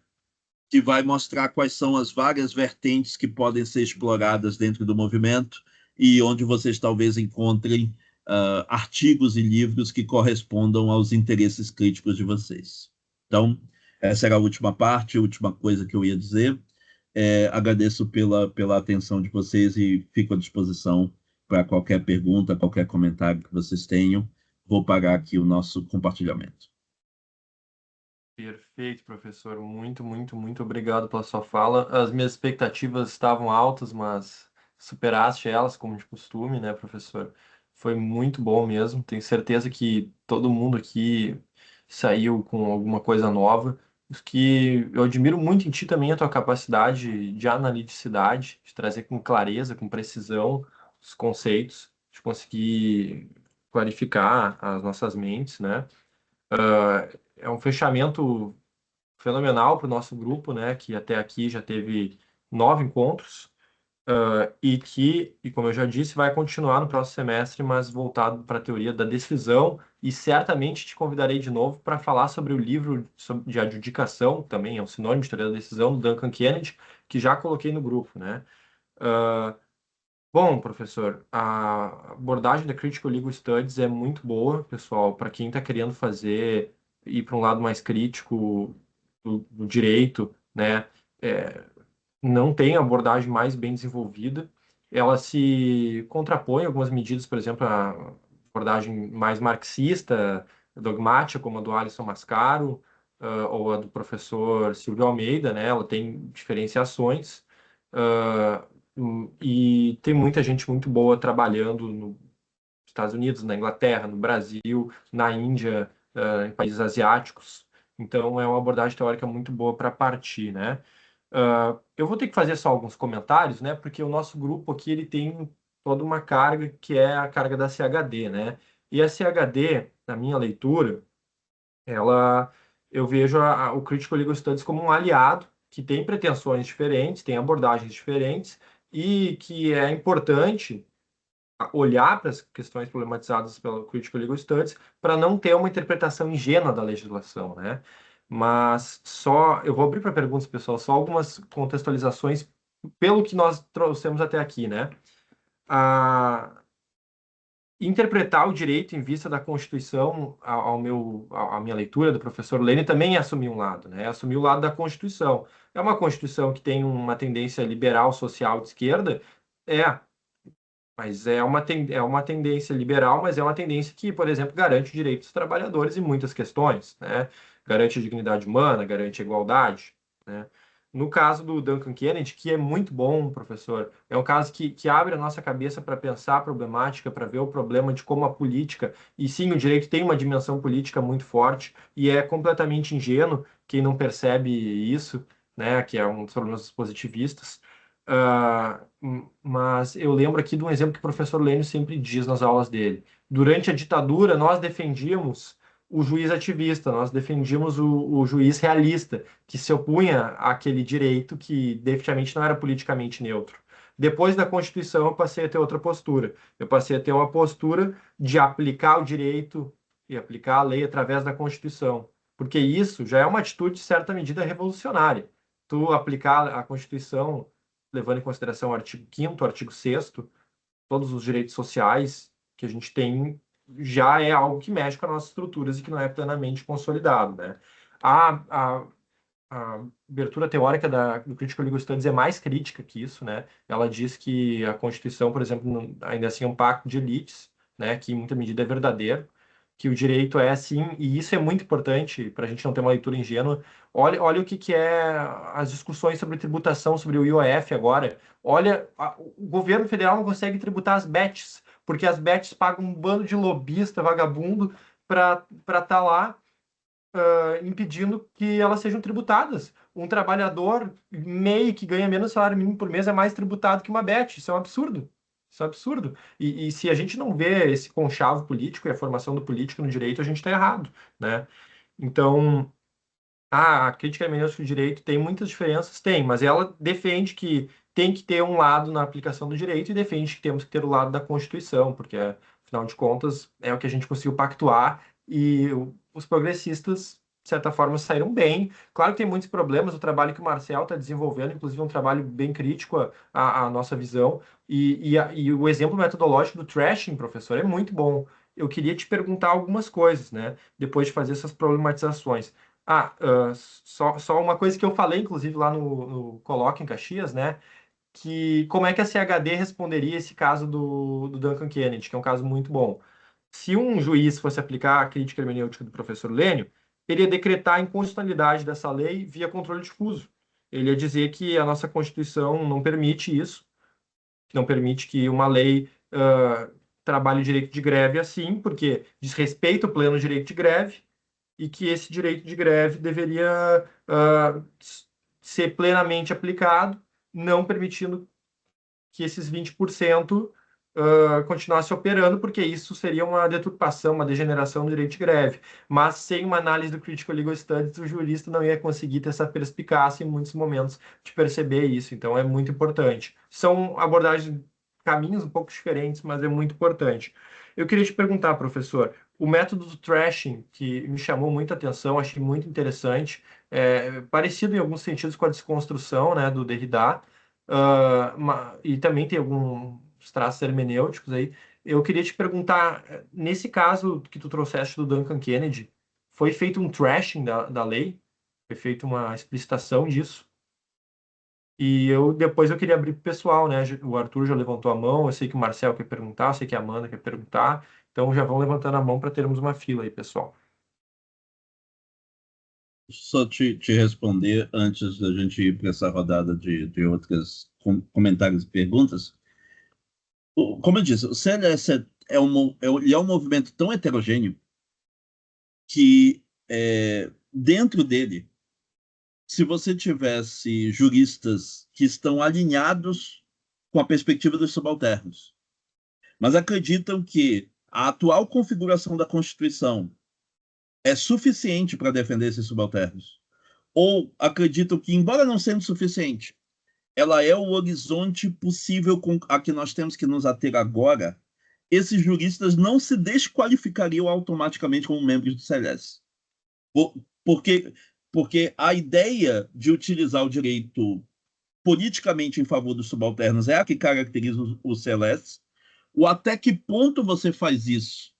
que vai mostrar quais são as várias vertentes que podem ser exploradas dentro do movimento e onde vocês talvez encontrem artigos e livros que correspondam aos interesses críticos de vocês. Então, essa era a última parte, a última coisa que eu ia dizer. Agradeço pela atenção de vocês e fico à disposição para qualquer pergunta, qualquer comentário que vocês tenham. Vou parar aqui o nosso compartilhamento. Perfeito, professor. Muito, muito, muito obrigado pela sua fala. As minhas expectativas estavam altas, mas superaste elas, como de costume, né, professor? Foi muito bom mesmo. Tenho certeza que todo mundo aqui saiu com alguma coisa nova. O que eu admiro muito em ti também é a tua capacidade de analiticidade, de trazer com clareza, com precisão os conceitos, de conseguir clarificar as nossas mentes, né? É um fechamento fenomenal para o nosso grupo, né? Que até aqui já teve 9 encontros. E como eu já disse, vai continuar no próximo semestre, mas voltado para a teoria da decisão, e certamente te convidarei de novo para falar sobre o livro de adjudicação, também é um sinônimo de teoria da decisão, do Duncan Kennedy, que já coloquei no grupo, né? Ah, bom, professor, a abordagem da Critical Legal Studies é muito boa, pessoal, para quem está querendo ir para um lado mais crítico do direito, né? É, não tem a abordagem mais bem desenvolvida. Ela se contrapõe a algumas medidas, por exemplo, a abordagem mais marxista, dogmática, como a do Alisson Mascaro, ou a do professor Silvio Almeida, né? Ela tem diferenciações, ah, e tem muita gente muito boa trabalhando nos Estados Unidos, na Inglaterra, no Brasil, na Índia, em países asiáticos. Então, é uma abordagem teórica muito boa para partir, né? Eu vou ter que fazer só alguns comentários, né? Porque o nosso grupo aqui ele tem toda uma carga que é a carga da CHD, né? E a CHD, na minha leitura, ela eu vejo o Critical Legal Studies como um aliado que tem pretensões diferentes, tem abordagens diferentes e que é importante olhar para as questões problematizadas pelo Critical Legal Studies para não ter uma interpretação ingênua da legislação, né? Mas só, eu vou abrir para perguntas, pessoal, só algumas contextualizações pelo que nós trouxemos até aqui, né? A, interpretar o direito em vista da Constituição, à minha leitura do professor Lênin, também é assumir um lado, né? É assumir o lado da Constituição. É uma Constituição que tem uma tendência liberal, social, de esquerda, é, mas é uma tendência liberal, mas é uma tendência que, por exemplo, garante o direito dos trabalhadores em muitas questões, né? Garante a dignidade humana, garante a igualdade, né? No caso do Duncan Kennedy, que é muito bom, professor, é um caso que abre a nossa cabeça para pensar a problemática, para ver o problema de como a política, e sim, o direito tem uma dimensão política muito forte, e é completamente ingênuo quem não percebe isso, né? Que é um dos problemas dos positivistas. Mas eu lembro aqui de um exemplo que o professor Lênio sempre diz nas aulas dele. Durante a ditadura, nós defendíamos o juiz ativista, nós defendíamos o juiz realista, que se opunha àquele direito que definitivamente não era politicamente neutro. Depois da Constituição, eu passei a ter outra postura. Eu passei a ter uma postura de aplicar o direito e aplicar a lei através da Constituição, porque isso já é uma atitude, de certa medida, revolucionária. Tu aplicar a Constituição levando em consideração o artigo 5º, o artigo 6º, todos os direitos sociais que a gente tem, já é algo que mexe com as nossas estruturas e que não é plenamente consolidado, né? A, a, a abertura teórica do Critical Legal Studies é mais crítica que isso, né? Ela diz que a Constituição, por exemplo, ainda assim é um pacto de elites, né? Que em muita medida é verdadeiro, que o direito é assim, e isso é muito importante para a gente não ter uma leitura ingênua. Olha o que é as discussões sobre tributação, sobre o IOF agora. Olha, o governo federal não consegue tributar as bets, porque as bets pagam um bando de lobista, vagabundo, para estar lá impedindo que elas sejam tributadas. Um trabalhador MEI que ganha menos salário mínimo por mês é mais tributado que uma Bet. Isso é um absurdo. Isso é um absurdo. E se a gente não vê esse conchavo político e a formação do político no direito, a gente está errado, né? Então, a crítica hermenêutica do direito tem muitas diferenças? Tem, mas ela defende que tem que ter um lado na aplicação do direito e defende que temos que ter o lado da Constituição, porque, afinal de contas, é o que a gente conseguiu pactuar e os progressistas, de certa forma, saíram bem. Claro que tem muitos problemas, o trabalho que o Marcel está desenvolvendo, inclusive, é um trabalho bem crítico à nossa visão, e o exemplo metodológico do trashing, professor, é muito bom. Eu queria te perguntar algumas coisas, né, depois de fazer essas problematizações. Só uma coisa que eu falei, inclusive, lá no Coloque em Caxias, né? Que como é que a CHD responderia esse caso do Duncan Kennedy, que é um caso muito bom. Se um juiz fosse aplicar a crítica hermenêutica do professor Lênio, ele ia decretar a inconstitucionalidade dessa lei via controle difuso. Ele ia dizer que a nossa Constituição não permite isso, que não permite que uma lei trabalhe o direito de greve assim, porque desrespeita o pleno direito de greve, e que esse direito de greve deveria ser plenamente aplicado, não permitindo que esses 20% continuasse operando, porque isso seria uma deturpação, uma degeneração do direito de greve. Mas sem uma análise do Critical Legal Studies, o jurista não ia conseguir ter essa perspicácia em muitos momentos de perceber isso. Então, é muito importante. São abordagens, caminhos um pouco diferentes, mas é muito importante. Eu queria te perguntar, professor, o método do trashing, que me chamou muita atenção, achei muito interessante, parecido em alguns sentidos com a desconstrução, né, do Derrida, e também tem alguns traços hermenêuticos aí. Eu queria te perguntar, nesse caso que tu trouxeste do Duncan Kennedy, foi feito um trashing da lei? Foi feita uma explicitação disso? E depois eu queria abrir para o pessoal, né? O Arthur já levantou a mão, eu sei que o Marcel quer perguntar, eu sei que a Amanda quer perguntar, então já vão levantando a mão para termos uma fila aí, pessoal. Só te responder antes da gente ir para essa rodada de outros comentários e perguntas. Como eu disse, o CLS ele é um movimento tão heterogêneo que dentro dele, se você tivesse juristas que estão alinhados com a perspectiva dos subalternos, mas acreditam que a atual configuração da Constituição é suficiente para defender esses subalternos, ou acreditam que, embora não sendo suficiente, ela é o horizonte possível a que nós temos que nos ater agora, esses juristas não se desqualificariam automaticamente como membros do CLS. Porque, porque a ideia de utilizar o direito politicamente em favor dos subalternos é a que caracteriza o CLS. O até que ponto você faz isso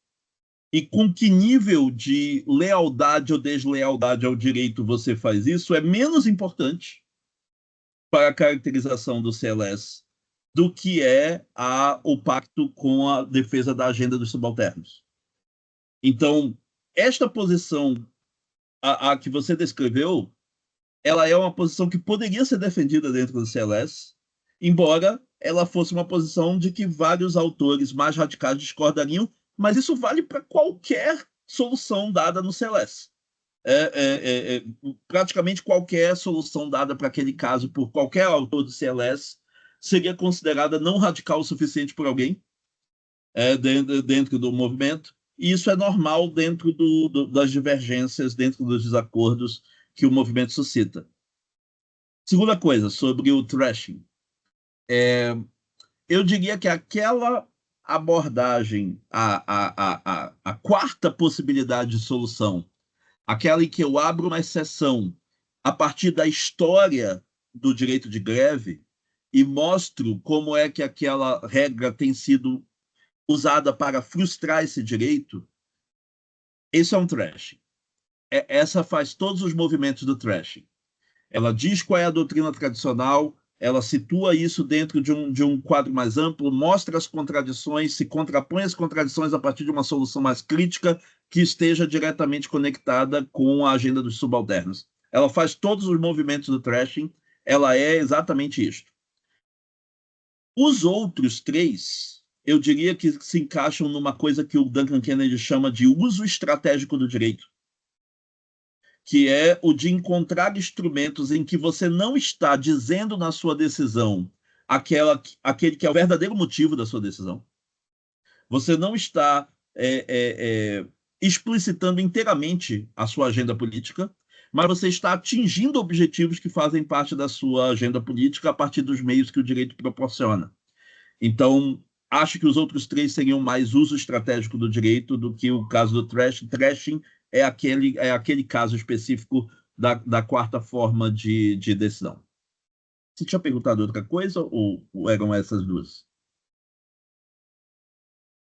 e com que nível de lealdade ou deslealdade ao direito você faz isso é menos importante para a caracterização do CLS do que é o pacto com a defesa da agenda dos subalternos. Então, esta posição a que você descreveu, ela é uma posição que poderia ser defendida dentro do CLS, embora ela fosse uma posição de que vários autores mais radicais discordariam, mas isso vale para qualquer solução dada no CLS. Praticamente qualquer solução dada para aquele caso por qualquer autor do CLS seria considerada não radical o suficiente por alguém dentro do movimento, e isso é normal dentro das divergências, dentro dos desacordos que o movimento suscita. Segunda coisa, sobre o thrashing. Eu diria que aquela abordagem, a quarta possibilidade de solução, aquela em que eu abro uma exceção a partir da história do direito de greve e mostro como é que aquela regra tem sido usada para frustrar esse direito, esse é um thrashing. Essa faz todos os movimentos do thrashing. Ela diz qual é a doutrina tradicional, ela situa isso dentro de um quadro mais amplo, mostra as contradições, se contrapõe as contradições a partir de uma solução mais crítica que esteja diretamente conectada com a agenda dos subalternos. Ela faz todos os movimentos do thrashing, ela é exatamente isto. Os outros três, eu diria que se encaixam numa coisa que o Duncan Kennedy chama de uso estratégico do direito, que é o de encontrar instrumentos em que você não está dizendo na sua decisão aquele que é o verdadeiro motivo da sua decisão. Você não está explicitando inteiramente a sua agenda política, mas você está atingindo objetivos que fazem parte da sua agenda política a partir dos meios que o direito proporciona. Então, acho que os outros três seriam mais uso estratégico do direito do que o caso do thrashing é aquele caso específico da quarta forma de decisão. Você tinha perguntado outra coisa ou eram essas duas?